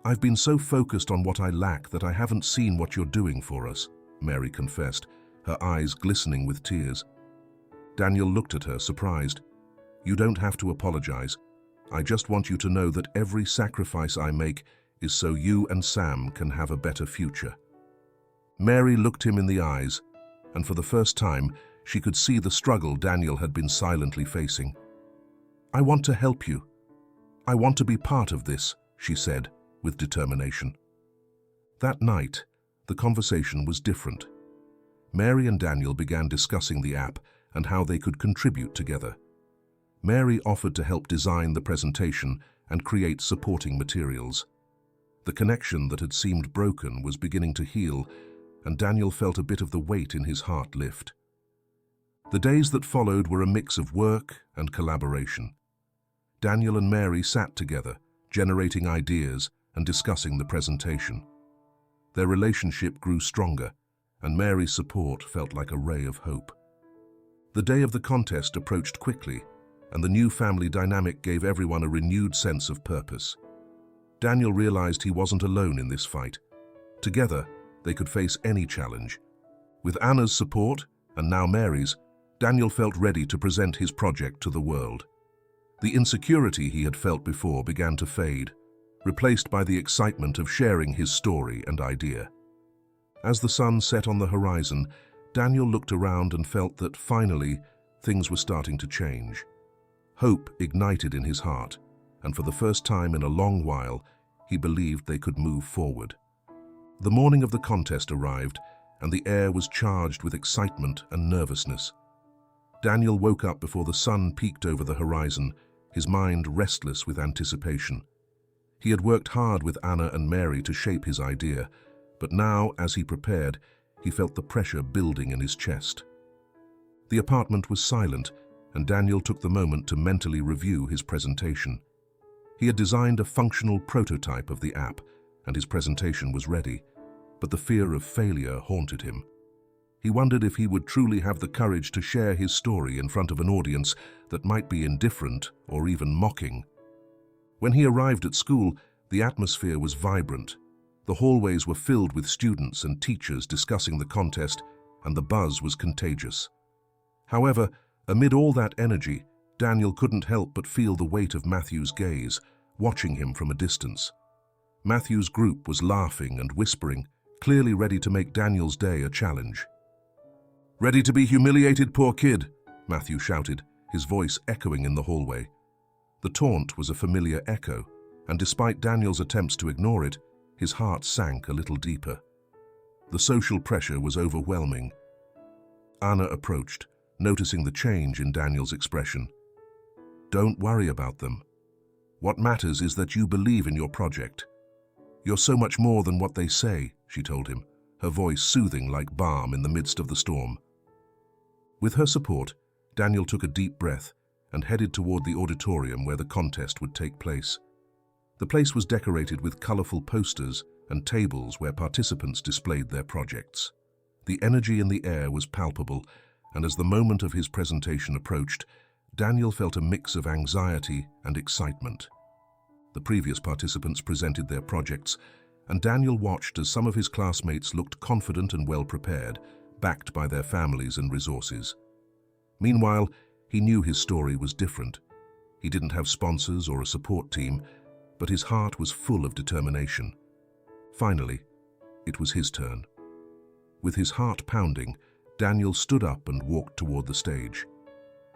Speaker 1: I've been so focused on what I lack that I haven't seen what you're doing for us," Mary confessed, her eyes glistening with tears. Daniel looked at her, surprised. You don't have to apologize. I just want you to know that every sacrifice I make is so you and Sam can have a better future." Mary looked him in the eyes, and for the first time, she could see the struggle Daniel had been silently facing. "I want to help you. I want to be part of this," she said, with determination. That night, the conversation was different. Mary and Daniel began discussing the app and how they could contribute together. Mary offered to help design the presentation and create supporting materials. The connection that had seemed broken was beginning to heal, and Daniel felt a bit of the weight in his heart lift. The days that followed were a mix of work and collaboration. Daniel and Mary sat together, generating ideas and discussing the presentation. Their relationship grew stronger, and Mary's support felt like a ray of hope. The day of the contest approached quickly, and the new family dynamic gave everyone a renewed sense of purpose. Daniel realized he wasn't alone in this fight. Together, they could face any challenge. With Anna's support, and now Mary's, Daniel felt ready to present his project to the world. The insecurity he had felt before began to fade, replaced by the excitement of sharing his story and idea. As the sun set on the horizon, Daniel looked around and felt that, finally, things were starting to change. Hope ignited in his heart, and for the first time in a long while, he believed they could move forward. The morning of the contest arrived, and the air was charged with excitement and nervousness. Daniel woke up before the sun peeked over the horizon, his mind restless with anticipation. He had worked hard with Anna and Mary to shape his idea, but now, as he prepared, he felt the pressure building in his chest. The apartment was silent, and Daniel took the moment to mentally review his presentation. He had designed a functional prototype of the app, and his presentation was ready, but the fear of failure haunted him. He wondered if he would truly have the courage to share his story in front of an audience that might be indifferent or even mocking. When he arrived at school, the atmosphere was vibrant. The hallways were filled with students and teachers discussing the contest, and the buzz was contagious. However, amid all that energy, Daniel couldn't help but feel the weight of Matthew's gaze, watching him from a distance. Matthew's group was laughing and whispering, clearly ready to make Daniel's day a challenge. "Ready to be humiliated, poor kid?" Matthew shouted, his voice echoing in the hallway. The taunt was a familiar echo, and despite Daniel's attempts to ignore it, his heart sank a little deeper. The social pressure was overwhelming. Anna approached, noticing the change in Daniel's expression. "Don't worry about them. What matters is that you believe in your project. You're so much more than what they say," she told him, her voice soothing like balm in the midst of the storm. With her support, Daniel took a deep breath and headed toward the auditorium where the contest would take place. The place was decorated with colorful posters and tables where participants displayed their projects. The energy in the air was palpable, and as the moment of his presentation approached, Daniel felt a mix of anxiety and excitement. The previous participants presented their projects, and Daniel watched as some of his classmates looked confident and well-prepared, backed by their families and resources. Meanwhile, he knew his story was different. He didn't have sponsors or a support team, but his heart was full of determination. Finally, it was his turn. With his heart pounding, Daniel stood up and walked toward the stage.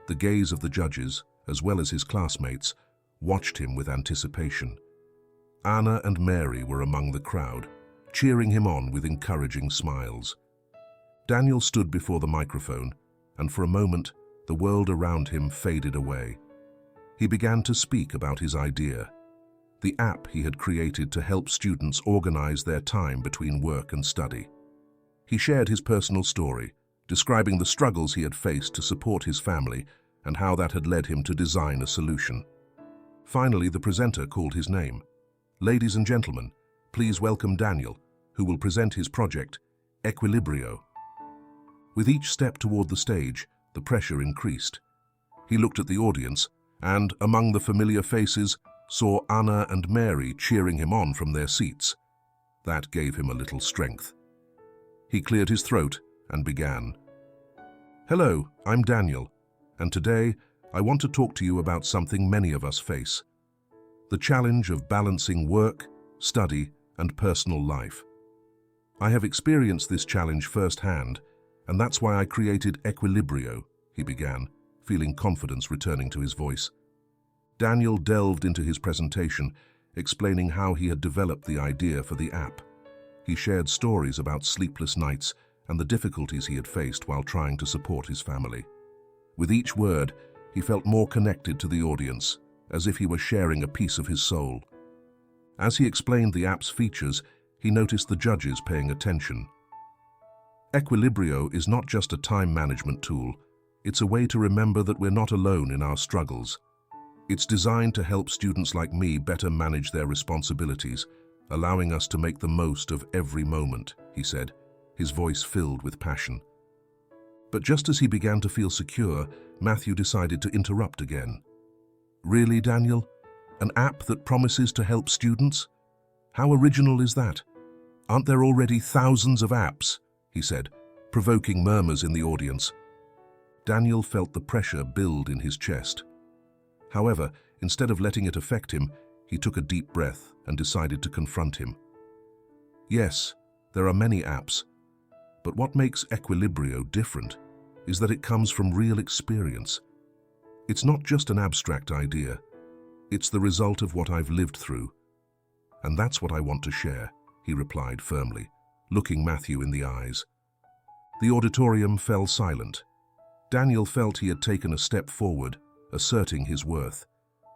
Speaker 1: The gaze of the judges, as well as his classmates, watched him with anticipation. Anna and Mary were among the crowd, cheering him on with encouraging smiles. Daniel stood before the microphone, and for a moment, the world around him faded away. He began to speak about his idea, the app he had created to help students organize their time between work and study. He shared his personal story, describing the struggles he had faced to support his family and how that had led him to design a solution. Finally, the presenter called his name. "Ladies and gentlemen, please welcome Daniel, who will present his project, Equilibrio." With each step toward the stage, the pressure increased. He looked at the audience and, among the familiar faces, saw Anna and Mary cheering him on from their seats. That gave him a little strength. He cleared his throat and began. "Hello, I'm Daniel, and today I want to talk to you about something many of us face: the challenge of balancing work, study, and personal life. I have experienced this challenge firsthand, and that's why I created Equilibrio, he began, feeling confidence returning to his voice. Daniel delved into his presentation, explaining how he had developed the idea for the app. He shared stories about sleepless nights and the difficulties he had faced while trying to support his family. With each word, he felt more connected to the audience, as if he were sharing a piece of his soul. As he explained the app's features, he noticed the judges paying attention. Equilibrio is not just a time management tool, it's a way to remember that we're not alone in our struggles. It's designed to help students like me better manage their responsibilities, allowing us to make the most of every moment, he said, his voice filled with passion. But just as he began to feel secure, Matthew decided to interrupt again. Really, Daniel? An app that promises to help students? How original is that? Aren't there already thousands of apps? He said, provoking murmurs in the audience. Daniel felt the pressure build in his chest. However, instead of letting it affect him, he took a deep breath and decided to confront him. Yes, there are many apps, but what makes Equilibrio different is that it comes from real experience. It's not just an abstract idea, it's the result of what I've lived through. And that's what I want to share, he replied firmly, looking Matthew in the eyes. The auditorium fell silent. Daniel felt he had taken a step forward, asserting his worth.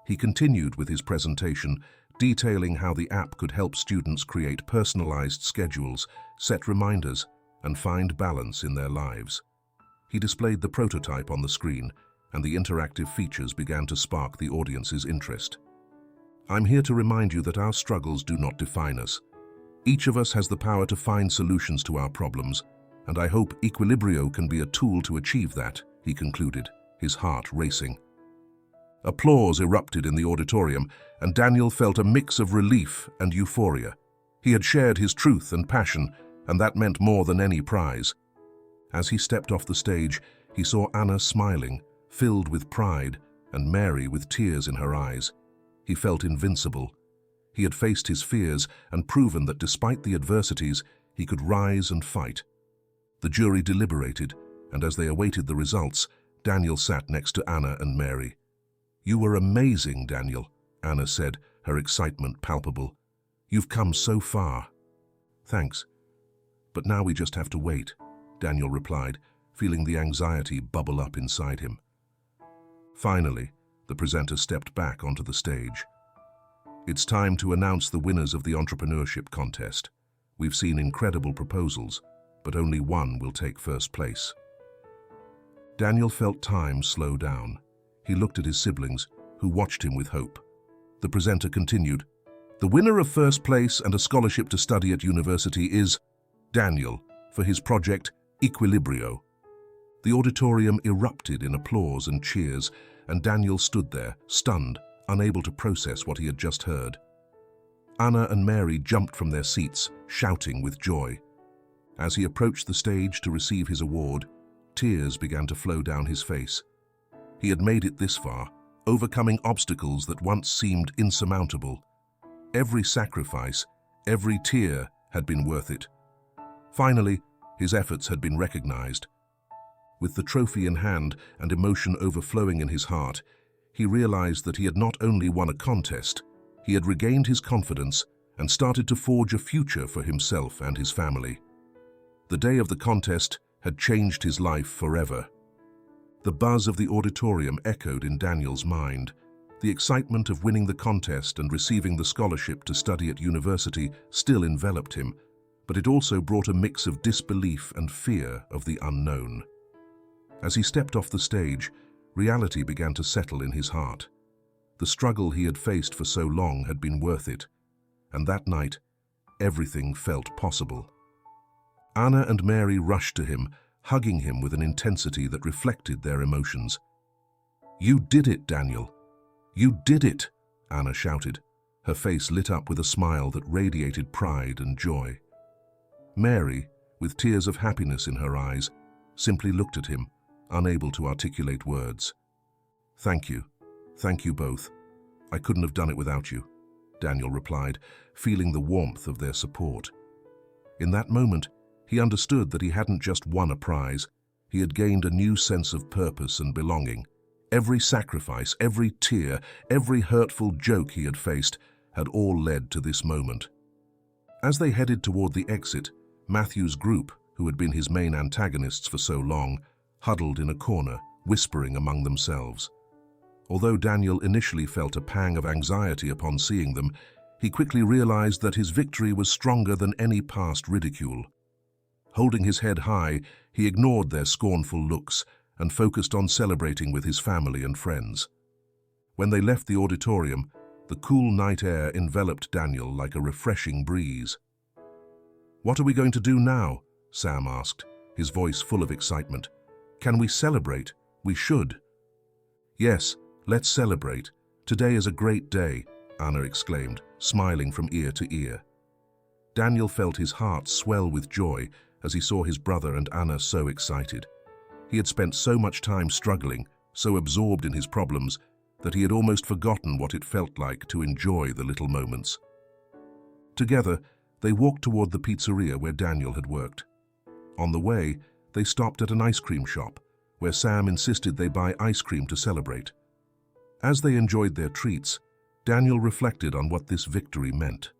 Speaker 1: He continued with his presentation, detailing how the app could help students create personalized schedules, set reminders, and find balance in their lives. He displayed the prototype on the screen, and the interactive features began to spark the audience's interest. I'm here to remind you that our struggles do not define us. Each of us has the power to find solutions to our problems, and I hope Equilibrio can be a tool to achieve that, he concluded, his heart racing. Applause erupted in the auditorium, and Daniel felt a mix of relief and euphoria. He had shared his truth and passion, and that meant more than any prize. As he stepped off the stage, he saw Anna smiling, filled with pride, and Mary with tears in her eyes. He felt invincible. He had faced his fears and proven that despite the adversities, he could rise and fight. The jury deliberated, and as they awaited the results, Daniel sat next to Anna and Mary. "You were amazing, Daniel," Anna said, her excitement palpable. "You've come so far." "Thanks. But now we just have to wait," Daniel replied, feeling the anxiety bubble up inside him. Finally, the presenter stepped back onto the stage. "It's time to announce the winners of the entrepreneurship contest. We've seen incredible proposals, but only one will take first place." Daniel felt time slow down. He looked at his siblings, who watched him with hope. The presenter continued, "The winner of first place and a scholarship to study at university is Daniel for his project Equilibrio." The auditorium erupted in applause and cheers, and Daniel stood there, stunned, unable to process what he had just heard. Anna and Mary jumped from their seats, shouting with joy. As he approached the stage to receive his award, tears began to flow down his face. He had made it this far, overcoming obstacles that once seemed insurmountable. Every sacrifice, every tear had been worth it. Finally, his efforts had been recognized. With the trophy in hand and emotion overflowing in his heart, he realized that he had not only won a contest, he had regained his confidence and started to forge a future for himself and his family. The day of the contest had changed his life forever. The buzz of the auditorium echoed in Daniel's mind. The excitement of winning the contest and receiving the scholarship to study at university still enveloped him, but it also brought a mix of disbelief and fear of the unknown. As he stepped off the stage, reality began to settle in his heart. The struggle he had faced for so long had been worth it, and that night, everything felt possible. Anna and Mary rushed to him, hugging him with an intensity that reflected their emotions. "You did it, Daniel. You did it," Anna shouted, her face lit up with a smile that radiated pride and joy. Mary, with tears of happiness in her eyes, simply looked at him, unable to articulate words. Thank you. Thank you both. I couldn't have done it without you, Daniel replied, feeling the warmth of their support. In that moment, he understood that he hadn't just won a prize, he had gained a new sense of purpose and belonging. Every sacrifice, every tear, every hurtful joke he had faced had all led to this moment. As they headed toward the exit, Matthew's group, who had been his main antagonists for so long, huddled in a corner, whispering among themselves. Although Daniel initially felt a pang of anxiety upon seeing them, he quickly realized that his victory was stronger than any past ridicule. Holding his head high, he ignored their scornful looks and focused on celebrating with his family and friends. When they left the auditorium, the cool night air enveloped Daniel like a refreshing breeze. "What are we going to do now?" Sam asked, his voice full of excitement. "Can we celebrate? We should." "Yes, let's celebrate. Today is a great day," Anna exclaimed, smiling from ear to ear. Daniel felt his heart swell with joy as he saw his brother and Anna so excited. He had spent so much time struggling, so absorbed in his problems, that he had almost forgotten what it felt like to enjoy the little moments. Together, they walked toward the pizzeria where Daniel had worked. On the way, they stopped at an ice cream shop, where Sam insisted they buy ice cream to celebrate. As they enjoyed their treats, Daniel reflected on what this victory meant.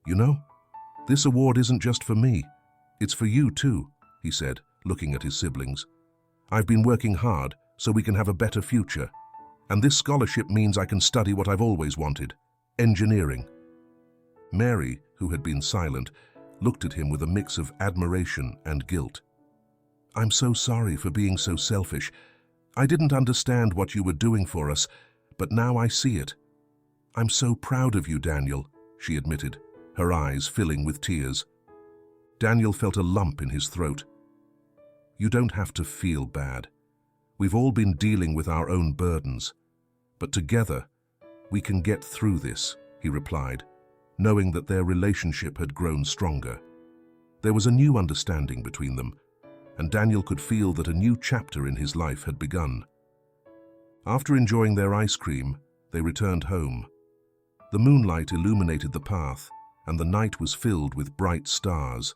Speaker 1: "You know, this award isn't just for me. It's for you too," he said, looking at his siblings. "I've been working hard so we can have a better future. And this scholarship means I can study what I've always wanted, engineering." Mary, who had been silent, looked at him with a mix of admiration and guilt. "I'm so sorry for being so selfish. I didn't understand what you were doing for us, but now I see it. I'm so proud of you, Daniel," she admitted, her eyes filling with tears. Daniel felt a lump in his throat. "You don't have to feel bad. We've all been dealing with our own burdens. But together, we can get through this," he replied, knowing that their relationship had grown stronger. There was a new understanding between them, and Daniel could feel that a new chapter in his life had begun. After enjoying their ice cream, they returned home. The moonlight illuminated the path, and the night was filled with bright stars.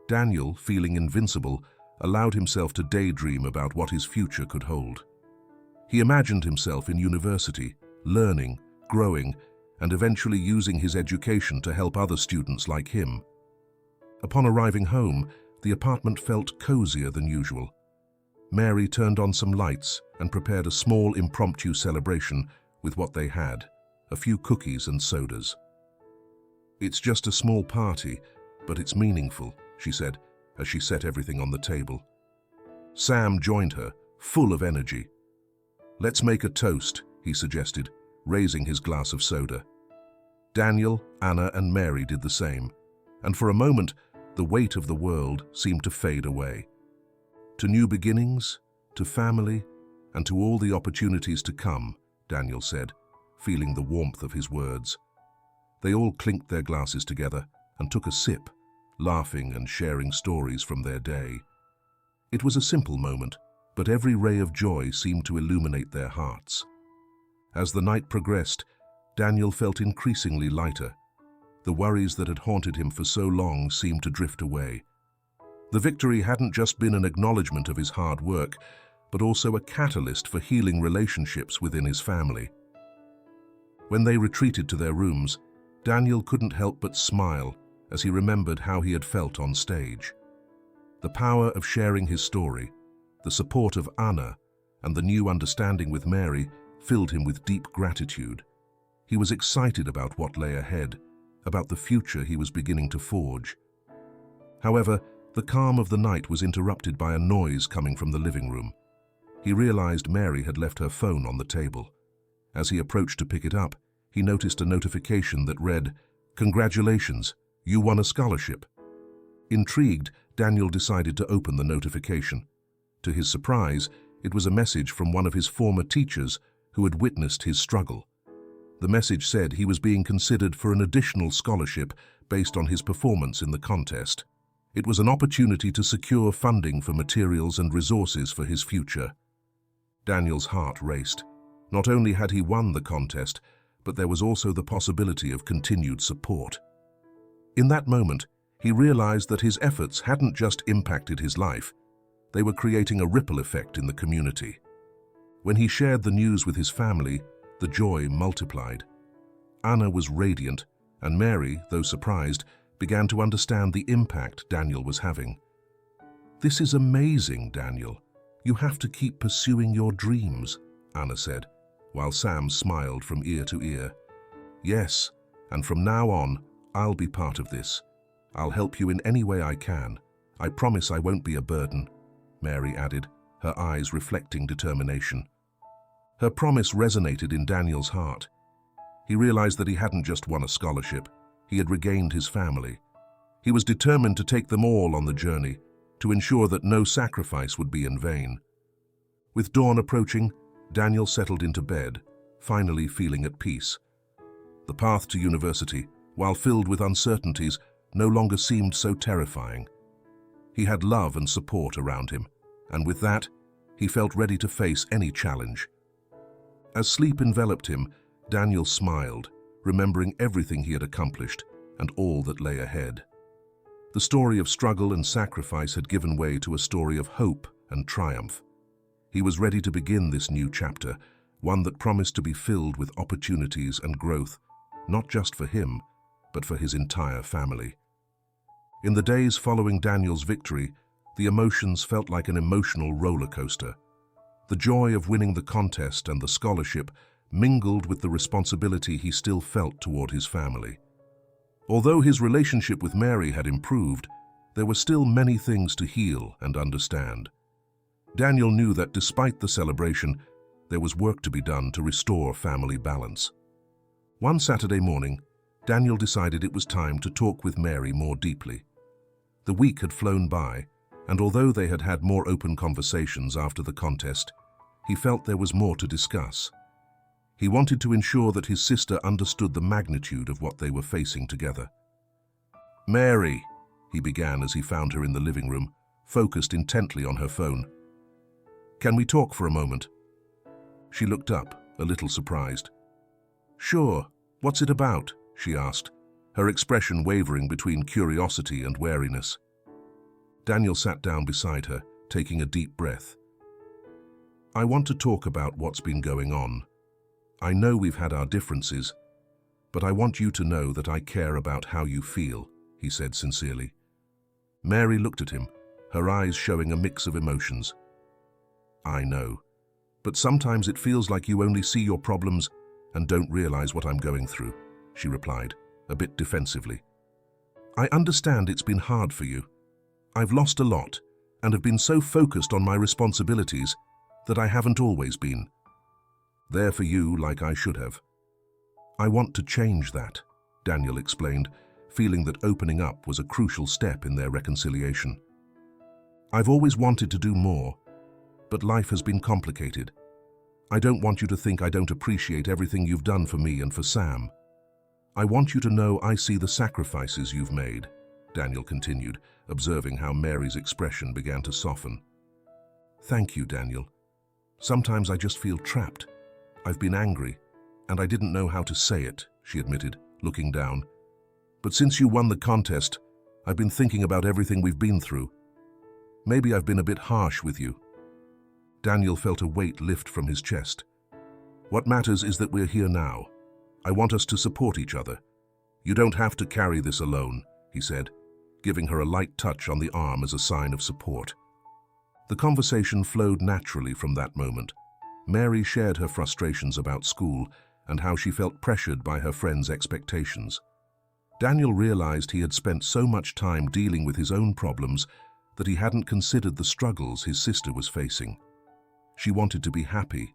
Speaker 1: Daniel, feeling invincible, allowed himself to daydream about what his future could hold. He imagined himself in university, learning, growing, and eventually using his education to help other students like him. Upon arriving home, the apartment felt cozier than usual. Mary turned on some lights and prepared a small impromptu celebration with what they had, a few cookies and sodas. "It's just a small party, but it's meaningful," she said, as she set everything on the table. Sam joined her, full of energy. "Let's make a toast," he suggested, raising his glass of soda. Daniel, Anna, and Mary did the same, and for a moment, the weight of the world seemed to fade away. "To new beginnings, to family, and to all the opportunities to come," Daniel said, feeling the warmth of his words. They all clinked their glasses together and took a sip, laughing and sharing stories from their day. It was a simple moment, but every ray of joy seemed to illuminate their hearts. As the night progressed, Daniel felt increasingly lighter. The worries that had haunted him for so long seemed to drift away. The victory hadn't just been an acknowledgement of his hard work, but also a catalyst for healing relationships within his family. When they retreated to their rooms, Daniel couldn't help but smile as he remembered how he had felt on stage. The power of sharing his story, the support of Anna, and the new understanding with Mary filled him with deep gratitude. He was excited about what lay ahead, about the future he was beginning to forge. However, the calm of the night was interrupted by a noise coming from the living room. He realized Mary had left her phone on the table. As he approached to pick it up, he noticed a notification that read, "Congratulations, you won a scholarship." Intrigued, Daniel decided to open the notification. To his surprise, it was a message from one of his former teachers who had witnessed his struggle. The message said he was being considered for an additional scholarship based on his performance in the contest. It was an opportunity to secure funding for materials and resources for his future. Daniel's heart raced. Not only had he won the contest, but there was also the possibility of continued support. In that moment, he realized that his efforts hadn't just impacted his life, they were creating a ripple effect in the community. When he shared the news with his family, the joy multiplied. Anna was radiant, and Mary, though surprised, began to understand the impact Daniel was having. "This is amazing, Daniel. You have to keep pursuing your dreams," Anna said, while Sam smiled from ear to ear. "Yes, and from now on, I'll be part of this. I'll help you in any way I can. I promise I won't be a burden," Mary added, her eyes reflecting determination. Her promise resonated in Daniel's heart. He realized that he hadn't just won a scholarship, he had regained his family. He was determined to take them all on the journey, to ensure that no sacrifice would be in vain. With dawn approaching, Daniel settled into bed, finally feeling at peace. The path to university, while filled with uncertainties, no longer seemed so terrifying. He had love and support around him, and with that, he felt ready to face any challenge. As sleep enveloped him, Daniel smiled, remembering everything he had accomplished and all that lay ahead. The story of struggle and sacrifice had given way to a story of hope and triumph. He was ready to begin this new chapter, one that promised to be filled with opportunities and growth, not just for him, but for his entire family. In the days following Daniel's victory, the emotions felt like an emotional roller coaster. The joy of winning the contest and the scholarship mingled with the responsibility he still felt toward his family. Although his relationship with Mary had improved, there were still many things to heal and understand. Daniel knew that despite the celebration, there was work to be done to restore family balance. One Saturday morning, Daniel decided it was time to talk with Mary more deeply. The week had flown by, and although they had had more open conversations after the contest, he felt there was more to discuss. He wanted to ensure that his sister understood the magnitude of what they were facing together. "Mary," he began as he found her in the living room, focused intently on her phone. "Can we talk for a moment?" She looked up, a little surprised. "Sure. What's it about?" she asked, her expression wavering between curiosity and wariness. Daniel sat down beside her, taking a deep breath. "I want to talk about what's been going on. I know we've had our differences, but I want you to know that I care about how you feel," he said sincerely. Mary looked at him, her eyes showing a mix of emotions. "I know, but sometimes it feels like you only see your problems and don't realize what I'm going through," she replied, a bit defensively. "I understand it's been hard for you. I've lost a lot and have been so focused on my responsibilities that I haven't always been there for you like I should have. I want to change that," Daniel explained, feeling that opening up was a crucial step in their reconciliation. "I've always wanted to do more, but life has been complicated. I don't want you to think I don't appreciate everything you've done for me and for Sam. I want you to know I see the sacrifices you've made," Daniel continued, observing how Mary's expression began to soften. "Thank you, Daniel. Sometimes I just feel trapped. I've been angry, and I didn't know how to say it," she admitted, looking down. "But since you won the contest, I've been thinking about everything we've been through. Maybe I've been a bit harsh with you." Daniel felt a weight lift from his chest. "What matters is that we're here now. I want us to support each other. You don't have to carry this alone," he said, giving her a light touch on the arm as a sign of support. The conversation flowed naturally from that moment. Mary shared her frustrations about school and how she felt pressured by her friends' expectations. Daniel realized he had spent so much time dealing with his own problems that he hadn't considered the struggles his sister was facing. She wanted to be happy,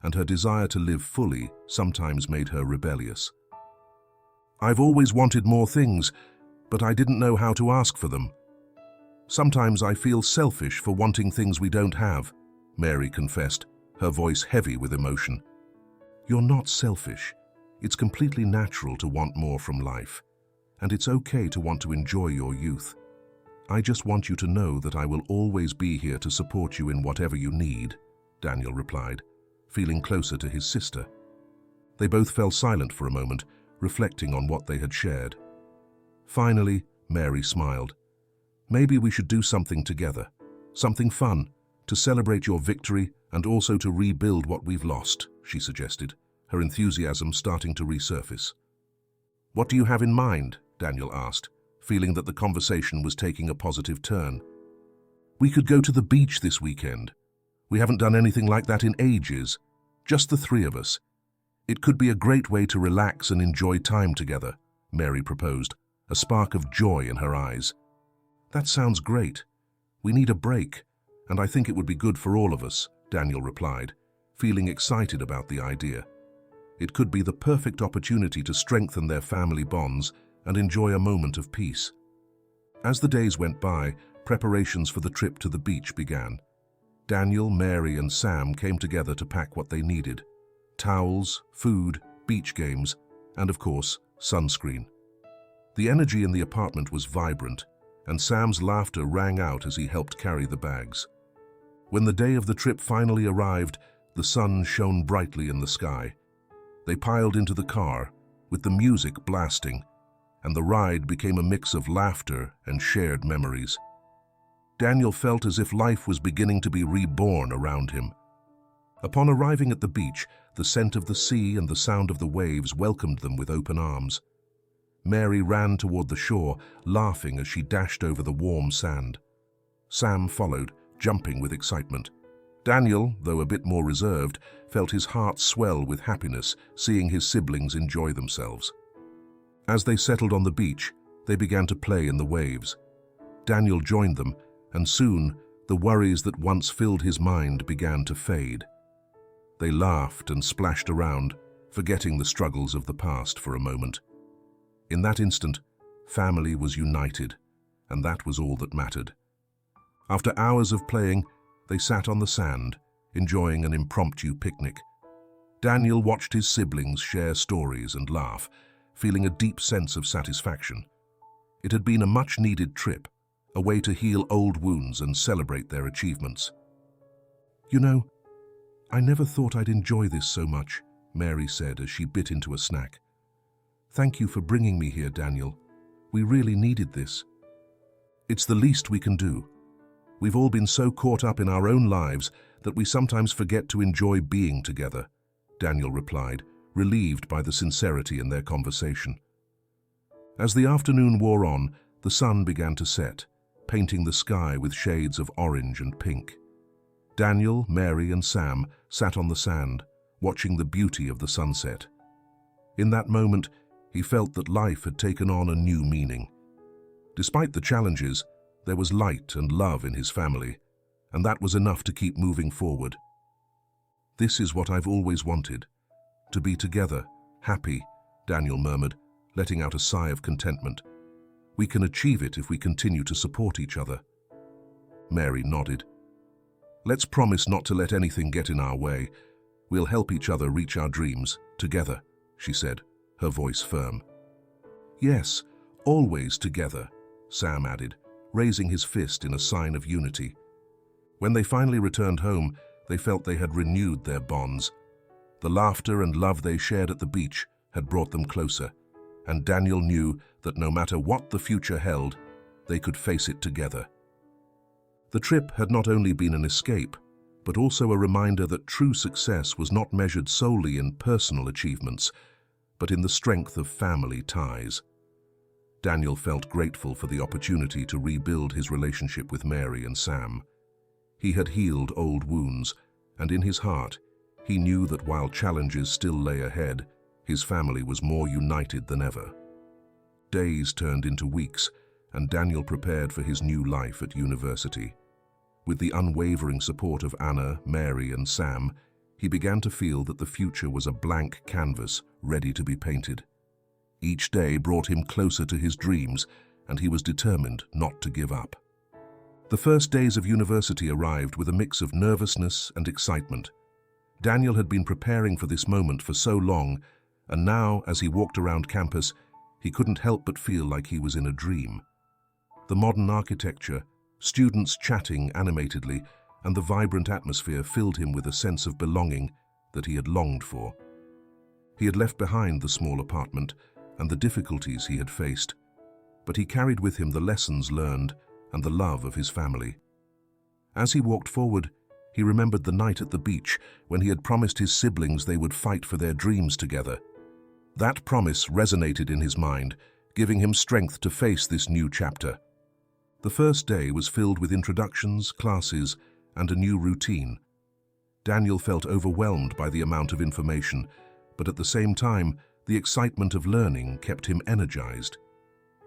Speaker 1: and her desire to live fully sometimes made her rebellious. "I've always wanted more things, but I didn't know how to ask for them. Sometimes I feel selfish for wanting things we don't have," Mary confessed, her voice heavy with emotion. "You're not selfish. It's completely natural to want more from life, and it's okay to want to enjoy your youth. I just want you to know that I will always be here to support you in whatever you need," Daniel replied, feeling closer to his sister. They both fell silent for a moment, reflecting on what they had shared. Finally, Mary smiled. Maybe we should do something together, something fun, to celebrate your victory and also to rebuild what we've lost, she suggested, her enthusiasm starting to resurface. What do you have in mind? Daniel asked, feeling that the conversation was taking a positive turn. We could go to the beach this weekend. We haven't done anything like that in ages, just the three of us. It could be a great way to relax and enjoy time together, Mary proposed, a spark of joy in her eyes. That sounds great. We need a break, and I think it would be good for all of us, Daniel replied, feeling excited about the idea. It could be the perfect opportunity to strengthen their family bonds and enjoy a moment of peace. As the days went by, preparations for the trip to the beach began. Daniel, Mary, and Sam came together to pack what they needed: towels, food, beach games, and of course, sunscreen. The energy in the apartment was vibrant, and Sam's laughter rang out as he helped carry the bags. When the day of the trip finally arrived, the sun shone brightly in the sky. They piled into the car, with the music blasting, and the ride became a mix of laughter and shared memories. Daniel felt as if life was beginning to be reborn around him. Upon arriving at the beach, the scent of the sea and the sound of the waves welcomed them with open arms. Mary ran toward the shore, laughing as she dashed over the warm sand. Sam followed, jumping with excitement. Daniel, though a bit more reserved, felt his heart swell with happiness, seeing his siblings enjoy themselves. As they settled on the beach, they began to play in the waves. Daniel joined them, and soon the worries that once filled his mind began to fade. They laughed and splashed around, forgetting the struggles of the past for a moment. In that instant, family was united, and that was all that mattered. After hours of playing, they sat on the sand, enjoying an impromptu picnic. Daniel watched his siblings share stories and laugh, feeling a deep sense of satisfaction. It had been a much-needed trip, a way to heal old wounds and celebrate their achievements. You know, I never thought I'd enjoy this so much, Mary said as she bit into a snack. Thank you for bringing me here, Daniel. We really needed this. It's the least we can do. We've all been so caught up in our own lives that we sometimes forget to enjoy being together, Daniel replied, relieved by the sincerity in their conversation. As the afternoon wore on, the sun began to set, painting the sky with shades of orange and pink. Daniel, Mary, and Sam sat on the sand, watching the beauty of the sunset. In that moment, he felt that life had taken on a new meaning. Despite the challenges, there was light and love in his family, and that was enough to keep moving forward. This is what I've always wanted, to be together, happy, Daniel murmured, letting out a sigh of contentment. We can achieve it if we continue to support each other. Mary nodded. Let's promise not to let anything get in our way. We'll help each other reach our dreams, together, she said, her voice firm. Yes, always together, Sam added, raising his fist in a sign of unity. When they finally returned home, they felt they had renewed their bonds. The laughter and love they shared at the beach had brought them closer, and Daniel knew that no matter what the future held, they could face it together. The trip had not only been an escape, but also a reminder that true success was not measured solely in personal achievements, but in the strength of family ties. Daniel felt grateful for the opportunity to rebuild his relationship with Mary and Sam. He had healed old wounds, and in his heart, he knew that while challenges still lay ahead, his family was more united than ever. Days turned into weeks, and Daniel prepared for his new life at university. With the unwavering support of Anna, Mary, and Sam, he began to feel that the future was a blank canvas ready to be painted. Each day brought him closer to his dreams, and he was determined not to give up. The first days of university arrived with a mix of nervousness and excitement. Daniel had been preparing for this moment for so long, and now, as he walked around campus, he couldn't help but feel like he was in a dream. The modern architecture, students chatting animatedly, and the vibrant atmosphere filled him with a sense of belonging that he had longed for. He had left behind the small apartment and the difficulties he had faced, but he carried with him the lessons learned and the love of his family. As he walked forward, he remembered the night at the beach when he had promised his siblings they would fight for their dreams together. That promise resonated in his mind, giving him strength to face this new chapter. The first day was filled with introductions, classes, and a new routine. Daniel felt overwhelmed by the amount of information, but at the same time, the excitement of learning kept him energized.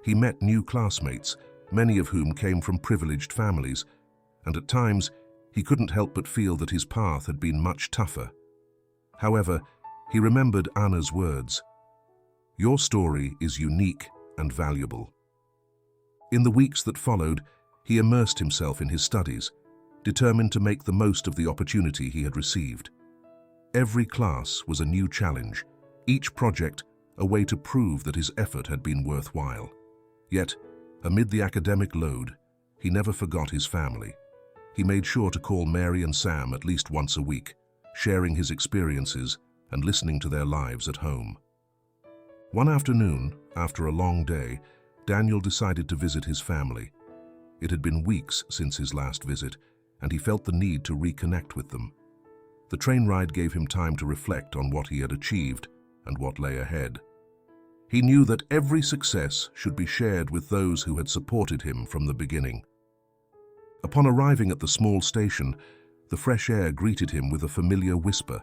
Speaker 1: He met new classmates, many of whom came from privileged families, and at times he couldn't help but feel that his path had been much tougher. However, he remembered Anna's words, "Your story is unique and valuable." In the weeks that followed, he immersed himself in his studies, determined to make the most of the opportunity he had received. Every class was a new challenge, each project a way to prove that his effort had been worthwhile. Yet, amid the academic load, he never forgot his family. He made sure to call Mary and Sam at least once a week, sharing his experiences and listening to their lives at home. One afternoon, after a long day, Daniel decided to visit his family. It had been weeks since his last visit, and he felt the need to reconnect with them. The train ride gave him time to reflect on what he had achieved and what lay ahead. He knew that every success should be shared with those who had supported him from the beginning. Upon arriving at the small station, the fresh air greeted him with a familiar whisper.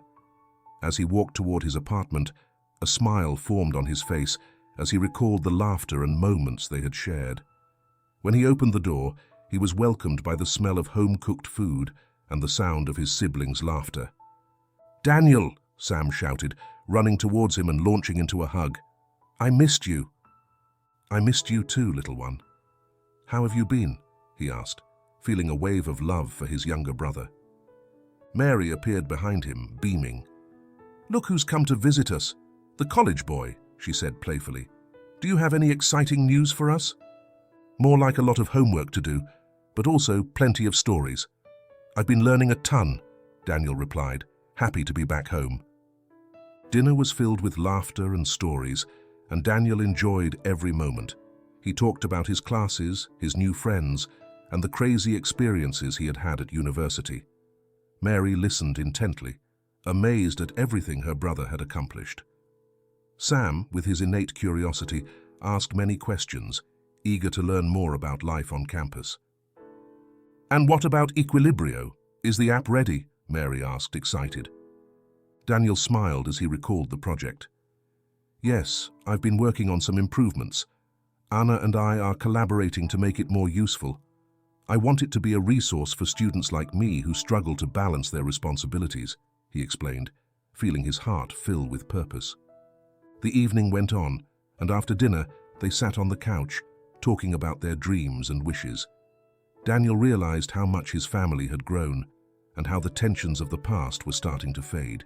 Speaker 1: As he walked toward his apartment, a smile formed on his face as he recalled the laughter and moments they had shared. When he opened the door, he was welcomed by the smell of home-cooked food and the sound of his siblings' laughter. "Daniel!" Sam shouted, running towards him and launching into a hug. "I missed you." "I missed you too, little one. How have you been?" he asked, feeling a wave of love for his younger brother. Mary appeared behind him, beaming. "Look who's come to visit us, the college boy," she said playfully. "Do you have any exciting news for us?" "More like a lot of homework to do, but also plenty of stories." "I've been learning a ton," Daniel replied, happy to be back home. Dinner was filled with laughter and stories, and Daniel enjoyed every moment. He talked about his classes, his new friends, and the crazy experiences he had had at university. Mary listened intently, amazed at everything her brother had accomplished. Sam, with his innate curiosity, asked many questions, eager to learn more about life on campus. "And what about Equilibrio? Is the app ready?" Mary asked, excited. Daniel smiled as he recalled the project. "Yes, I've been working on some improvements. Anna and I are collaborating to make it more useful. I want it to be a resource for students like me who struggle to balance their responsibilities," he explained, feeling his heart fill with purpose. The evening went on, and after dinner, they sat on the couch, talking about their dreams and wishes. Daniel realized how much his family had grown, and how the tensions of the past were starting to fade.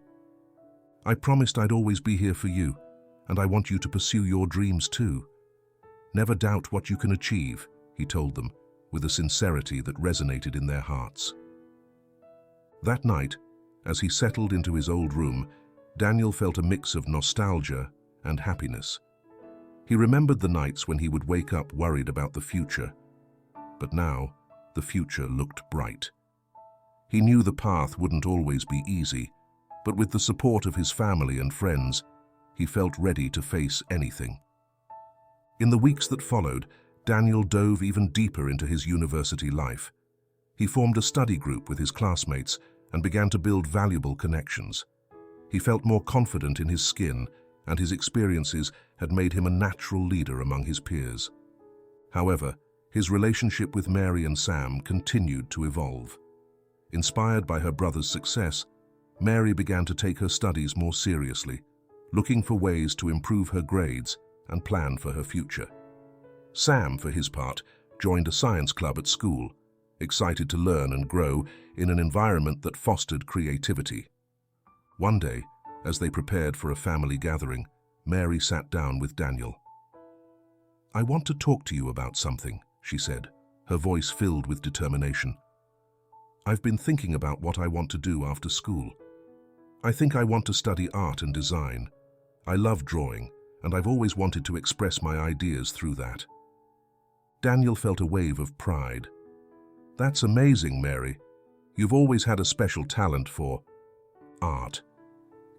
Speaker 1: "I promised I'd always be here for you, and I want you to pursue your dreams too. Never doubt what you can achieve," he told them, with a sincerity that resonated in their hearts. That night, as he settled into his old room, Daniel felt a mix of nostalgia and happiness. He remembered the nights when he would wake up worried about the future, but now the future looked bright. He knew the path wouldn't always be easy, but with the support of his family and friends, he felt ready to face anything. In the weeks that followed, Daniel dove even deeper into his university life. He formed a study group with his classmates and began to build valuable connections. He felt more confident in his skin, and his experiences had made him a natural leader among his peers. However, his relationship with Mary and Sam continued to evolve. Inspired by her brother's success, Mary began to take her studies more seriously, looking for ways to improve her grades and plan for her future. Sam, for his part, joined a science club at school, excited to learn and grow in an environment that fostered creativity. One day, as they prepared for a family gathering, Mary sat down with Daniel. "I want to talk to you about something," she said, her voice filled with determination. I've been thinking about what I want to do after school. I think I want to study art and design. I love drawing, and I've always wanted to express my ideas through that. Daniel felt a wave of pride. That's amazing, Mary. You've always had a special talent for art.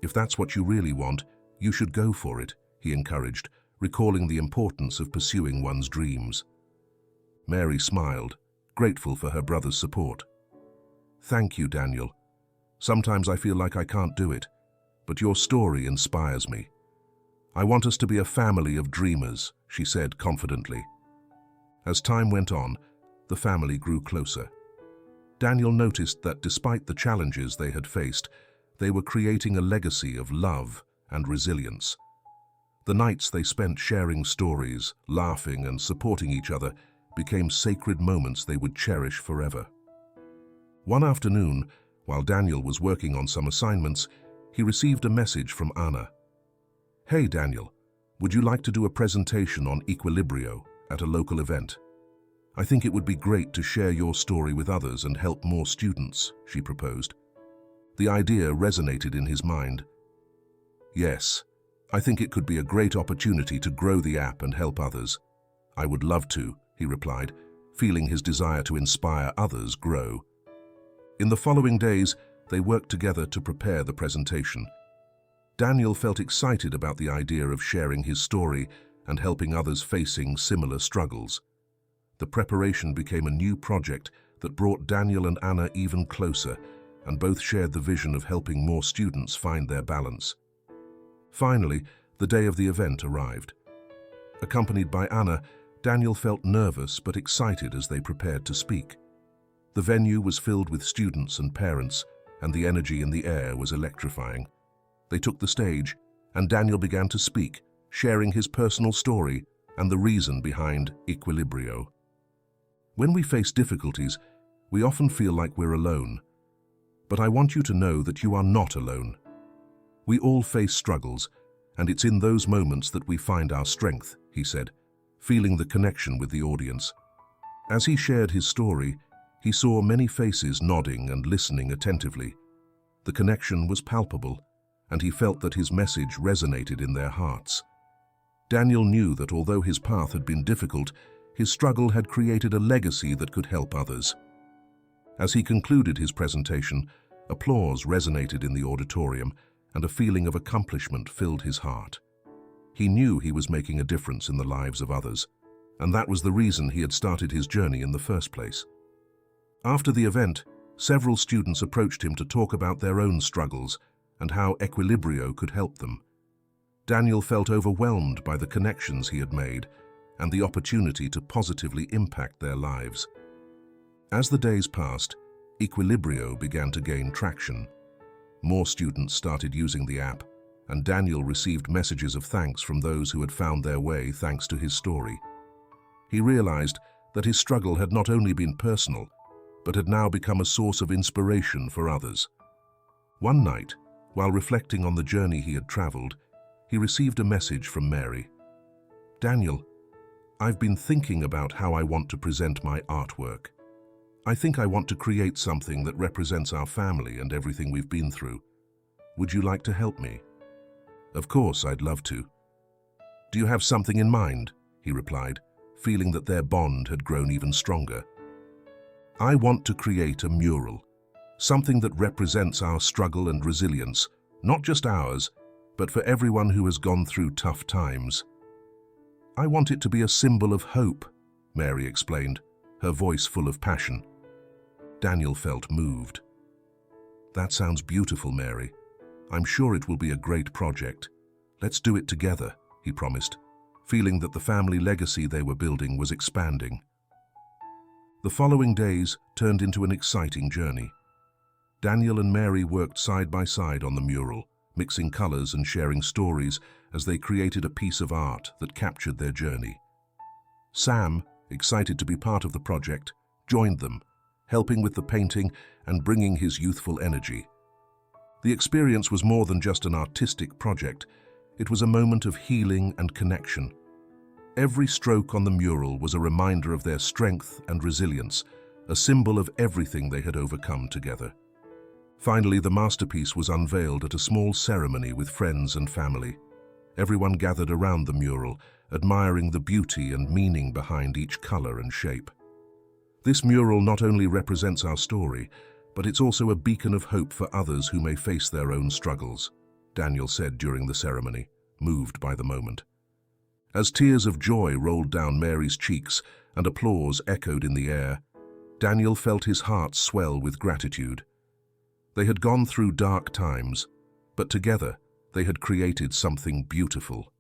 Speaker 1: If that's what you really want, you should go for it, he encouraged, recalling the importance of pursuing one's dreams. Mary smiled, grateful for her brother's support. Thank you, Daniel. Sometimes I feel like I can't do it, but your story inspires me. I want us to be a family of dreamers, she said confidently. As time went on, the family grew closer. Daniel noticed that despite the challenges they had faced, they were creating a legacy of love and resilience. The nights they spent sharing stories, laughing and supporting each other became sacred moments they would cherish forever. One afternoon, while Daniel was working on some assignments, he received a message from Anna. Hey Daniel, would you like to do a presentation on equilibrio at a local event? I think it would be great to share your story with others and help more students, she proposed. The idea resonated in his mind. Yes, I think it could be a great opportunity to grow the app and help others. I would love to, he replied, feeling his desire to inspire others grow. In the following days, they worked together to prepare the presentation. Daniel felt excited about the idea of sharing his story and helping others facing similar struggles. The preparation became a new project that brought Daniel and Anna even closer, and both shared the vision of helping more students find their balance. Finally, the day of the event arrived. Accompanied by Anna, Daniel felt nervous but excited as they prepared to speak. The venue was filled with students and parents, and the energy in the air was electrifying. They took the stage, and Daniel began to speak, sharing his personal story and the reason behind equilibrio. When we face difficulties, we often feel like we're alone. But I want you to know that you are not alone. We all face struggles, and it's in those moments that we find our strength, he said, feeling the connection with the audience. As he shared his story, he saw many faces nodding and listening attentively. The connection was palpable, and he felt that his message resonated in their hearts. Daniel knew that although his path had been difficult, his struggle had created a legacy that could help others. As he concluded his presentation, applause resonated in the auditorium, and a feeling of accomplishment filled his heart. He knew he was making a difference in the lives of others, and that was the reason he had started his journey in the first place. After the event, several students approached him to talk about their own struggles and how equilibrio could help them. Daniel felt overwhelmed by the connections he had made and the opportunity to positively impact their lives. As the days passed, equilibrio began to gain traction. More students started using the app, and Daniel received messages of thanks from those who had found their way thanks to his story. He realized that his struggle had not only been personal, but had now become a source of inspiration for others. One night, while reflecting on the journey he had traveled, he received a message from Mary. Daniel, I've been thinking about how I want to present my artwork. I think I want to create something that represents our family and everything we've been through. Would you like to help me? Of course, I'd love to. Do you have something in mind? He replied, feeling that their bond had grown even stronger. I want to create a mural, something that represents our struggle and resilience, not just ours, but for everyone who has gone through tough times. I want it to be a symbol of hope, Mary explained, her voice full of passion. Daniel felt moved. That sounds beautiful, Mary. I'm sure it will be a great project. Let's do it together, he promised, feeling that the family legacy they were building was expanding. The following days turned into an exciting journey. Daniel and Mary worked side by side on the mural, mixing colors and sharing stories as they created a piece of art that captured their journey. Sam, excited to be part of the project, joined them, helping with the painting and bringing his youthful energy. The experience was more than just an artistic project. It was a moment of healing and connection. Every stroke on the mural was a reminder of their strength and resilience, a symbol of everything they had overcome together. Finally, the masterpiece was unveiled at a small ceremony with friends and family. Everyone gathered around the mural, admiring the beauty and meaning behind each color and shape. This mural not only represents our story, but it's also a beacon of hope for others who may face their own struggles, Daniel said during the ceremony, moved by the moment. As tears of joy rolled down Mary's cheeks and applause echoed in the air, Daniel felt his heart swell with gratitude. They had gone through dark times, but together they had created something beautiful.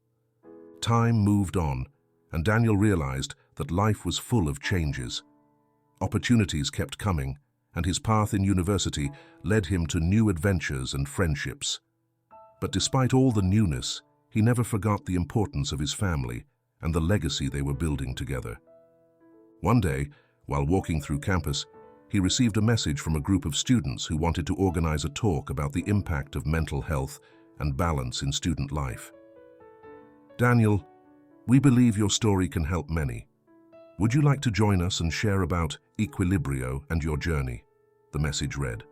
Speaker 1: Time moved on, and Daniel realized that life was full of changes. Opportunities kept coming, and his path in university led him to new adventures and friendships. But despite all the newness, he never forgot the importance of his family and the legacy they were building together. One day, while walking through campus, he received a message from a group of students who wanted to organize a talk about the impact of mental health and balance in student life. "Daniel, we believe your story can help many. Would you like to join us and share about equilibrio and your journey?" the message read.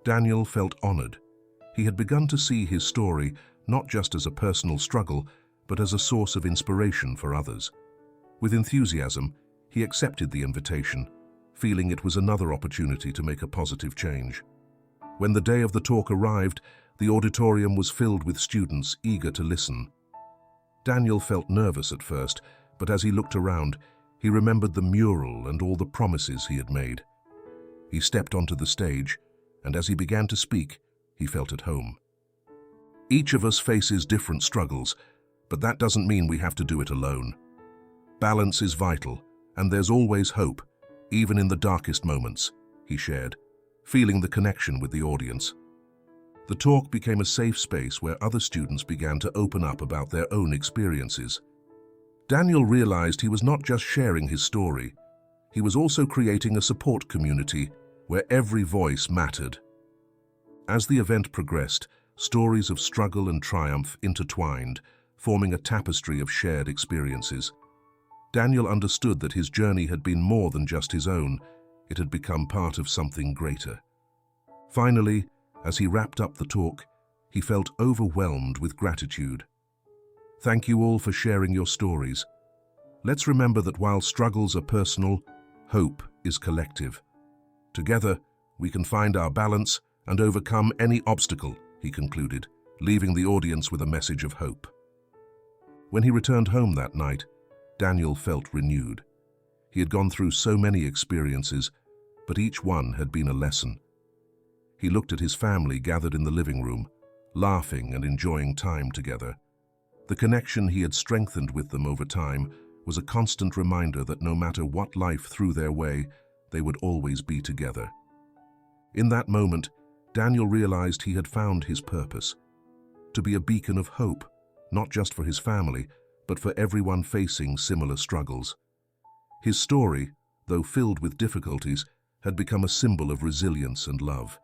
Speaker 1: Daniel felt honored. He had begun to see his story not just as a personal struggle, but as a source of inspiration for others. With enthusiasm, he accepted the invitation, feeling it was another opportunity to make a positive change. When the day of the talk arrived, the auditorium was filled with students eager to listen. Daniel felt nervous at first, but as he looked around, he remembered the mural and all the promises he had made. He stepped onto the stage, and as he began to speak, he felt at home. Each of us faces different struggles, but that doesn't mean we have to do it alone. Balance is vital, and there's always hope, even in the darkest moments, he shared, feeling the connection with the audience. The talk became a safe space where other students began to open up about their own experiences. Daniel realized he was not just sharing his story, he was also creating a support community where every voice mattered. As the event progressed, stories of struggle and triumph intertwined, forming a tapestry of shared experiences. Daniel understood that his journey had been more than just his own, it had become part of something greater. Finally, as he wrapped up the talk, he felt overwhelmed with gratitude. "Thank you all for sharing your stories. Let's remember that while struggles are personal, hope is collective. Together, we can find our balance and overcome any obstacle," he concluded, leaving the audience with a message of hope. When he returned home that night, Daniel felt renewed. He had gone through so many experiences, but each one had been a lesson. He looked at his family gathered in the living room, laughing and enjoying time together. The connection he had strengthened with them over time was a constant reminder that no matter what life threw their way, they would always be together. In that moment, Daniel realized he had found his purpose, to be a beacon of hope, not just for his family, but for everyone facing similar struggles. His story, though filled with difficulties, had become a symbol of resilience and love.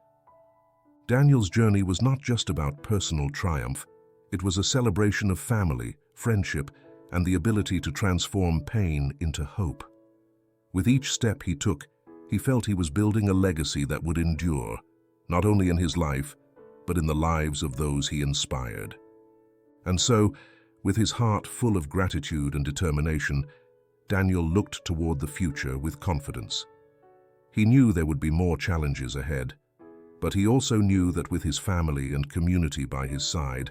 Speaker 1: Daniel's journey was not just about personal triumph, it was a celebration of family, friendship, and the ability to transform pain into hope. With each step he took, he felt he was building a legacy that would endure, not only in his life, but in the lives of those he inspired. And so, with his heart full of gratitude and determination, Daniel looked toward the future with confidence. He knew there would be more challenges ahead, but he also knew that with his family and community by his side,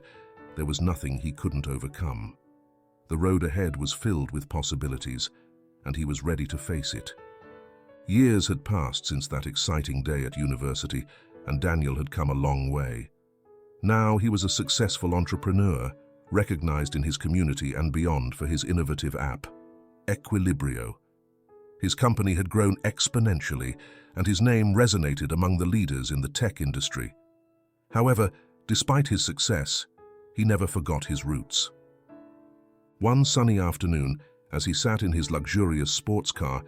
Speaker 1: there was nothing he couldn't overcome. The road ahead was filled with possibilities, and he was ready to face it. Years had passed since that exciting day at university, and Daniel had come a long way. Now he was a successful entrepreneur, recognized in his community and beyond for his innovative app, Equilibrio. His company had grown exponentially, and his name resonated among the leaders in the tech industry. However, despite his success, he never forgot his roots. One sunny afternoon, as he sat in his luxurious sports car,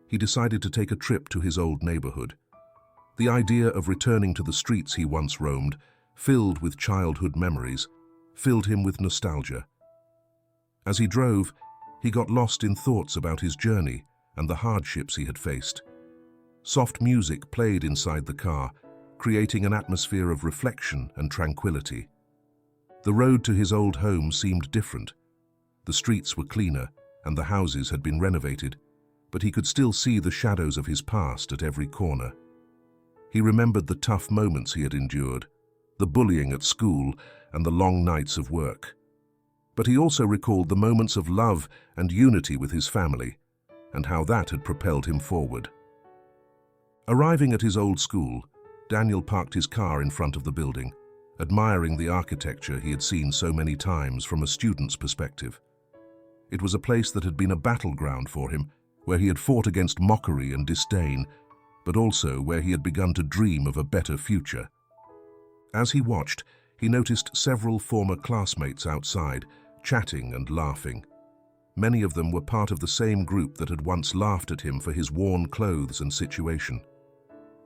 Speaker 1: he decided to take a trip to his old neighborhood. The idea of returning to the streets he once roamed, filled with childhood memories, filled him with nostalgia. As he drove, he got lost in thoughts about his journey and the hardships he had faced. Soft music played inside the car, creating an atmosphere of reflection and tranquility. The road to his old home seemed different. The streets were cleaner, and the houses had been renovated, but he could still see the shadows of his past at every corner. He remembered the tough moments he had endured, the bullying at school and the long nights of work. But he also recalled the moments of love and unity with his family, and how that had propelled him forward. Arriving at his old school, Daniel parked his car in front of the building, admiring the architecture he had seen so many times from a student's perspective. It was a place that had been a battleground for him, where he had fought against mockery and disdain, but also where he had begun to dream of a better future. As he watched, he noticed several former classmates outside, chatting and laughing. Many of them were part of the same group that had once laughed at him for his worn clothes and situation.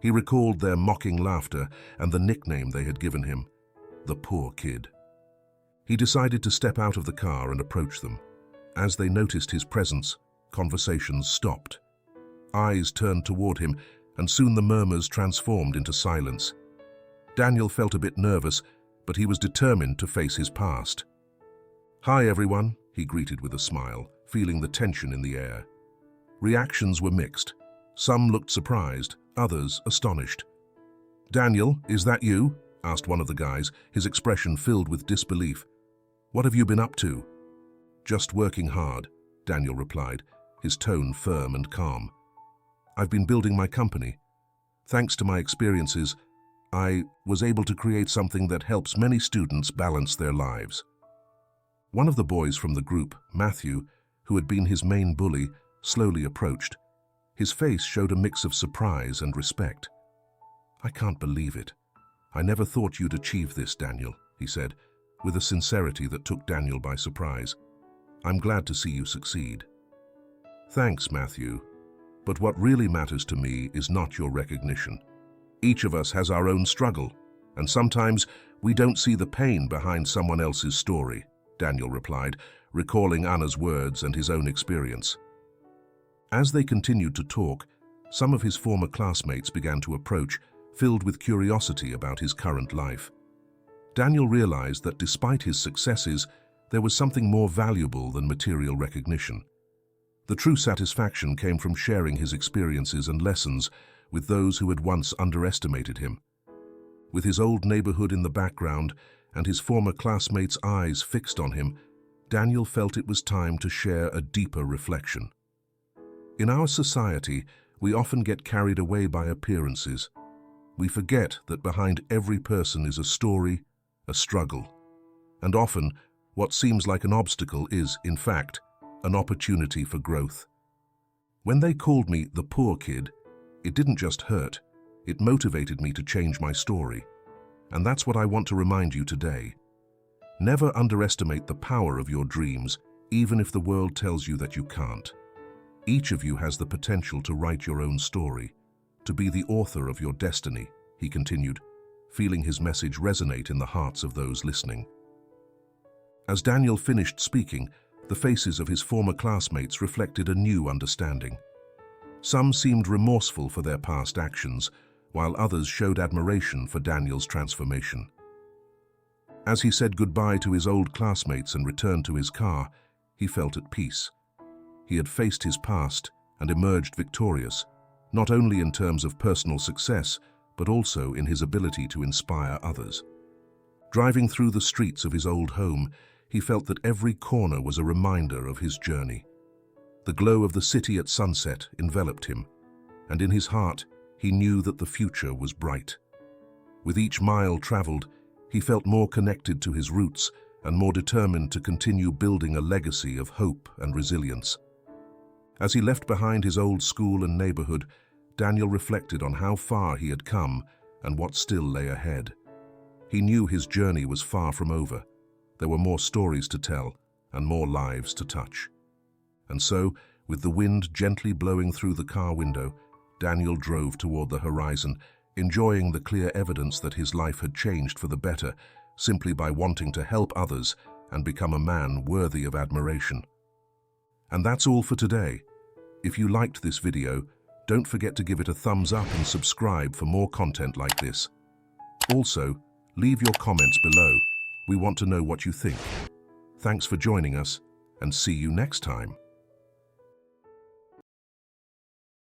Speaker 1: He recalled their mocking laughter and the nickname they had given him, the poor kid. He decided to step out of the car and approach them. As they noticed his presence, conversations stopped. Eyes turned toward him, and soon the murmurs transformed into silence. Daniel felt a bit nervous, but he was determined to face his past. "Hi, everyone," he greeted with a smile, feeling the tension in the air. Reactions were mixed. Some looked surprised, others astonished. "Daniel, is that you?" asked one of the guys, his expression filled with disbelief. "What have you been up to?" "Just working hard," Daniel replied, his tone firm and calm. "I've been building my company. Thanks to my experiences, I was able to create something that helps many students balance their lives." One of the boys from the group, Matthew, who had been his main bully, slowly approached. His face showed a mix of surprise and respect. "I can't believe it. I never thought you'd achieve this, Daniel," he said, with a sincerity that took Daniel by surprise. "I'm glad to see you succeed." "Thanks, Matthew. But what really matters to me is not your recognition. Each of us has our own struggle, and sometimes we don't see the pain behind someone else's story," Daniel replied, recalling Anna's words and his own experience. As they continued to talk, some of his former classmates began to approach, filled with curiosity about his current life. Daniel realized that despite his successes, there was something more valuable than material recognition. The true satisfaction came from sharing his experiences and lessons with those who had once underestimated him. With his old neighborhood in the background and his former classmates' eyes fixed on him, Daniel felt it was time to share a deeper reflection. In our society, we often get carried away by appearances. We forget that behind every person is a story, a struggle. And often, what seems like an obstacle is, in fact, an opportunity for growth. When they called me the poor kid, it didn't just hurt, it motivated me to change my story. And that's what I want to remind you today. Never underestimate the power of your dreams, even if the world tells you that you can't. Each of you has the potential to write your own story, to be the author of your destiny, he continued, feeling his message resonate in the hearts of those listening. As Daniel finished speaking, the faces of his former classmates reflected a new understanding. Some seemed remorseful for their past actions, while others showed admiration for Daniel's transformation. As he said goodbye to his old classmates and returned to his car, he felt at peace. He had faced his past and emerged victorious, not only in terms of personal success, but also in his ability to inspire others. Driving through the streets of his old home, he felt that every corner was a reminder of his journey. The glow of the city at sunset enveloped him, and in his heart, he knew that the future was bright. With each mile traveled, he felt more connected to his roots and more determined to continue building a legacy of hope and resilience. As he left behind his old school and neighborhood, Daniel reflected on how far he had come and what still lay ahead. He knew his journey was far from over. There were more stories to tell and more lives to touch. And so, with the wind gently blowing through the car window, Daniel drove toward the horizon, enjoying the clear evidence that his life had changed for the better, simply by wanting to help others and become a man worthy of admiration. And that's all for today. If you liked this video, Don't forget to give it a thumbs up and subscribe for more content like this. Also, leave your comments below. We want to know what you think. Thanks for joining us, and see you next time.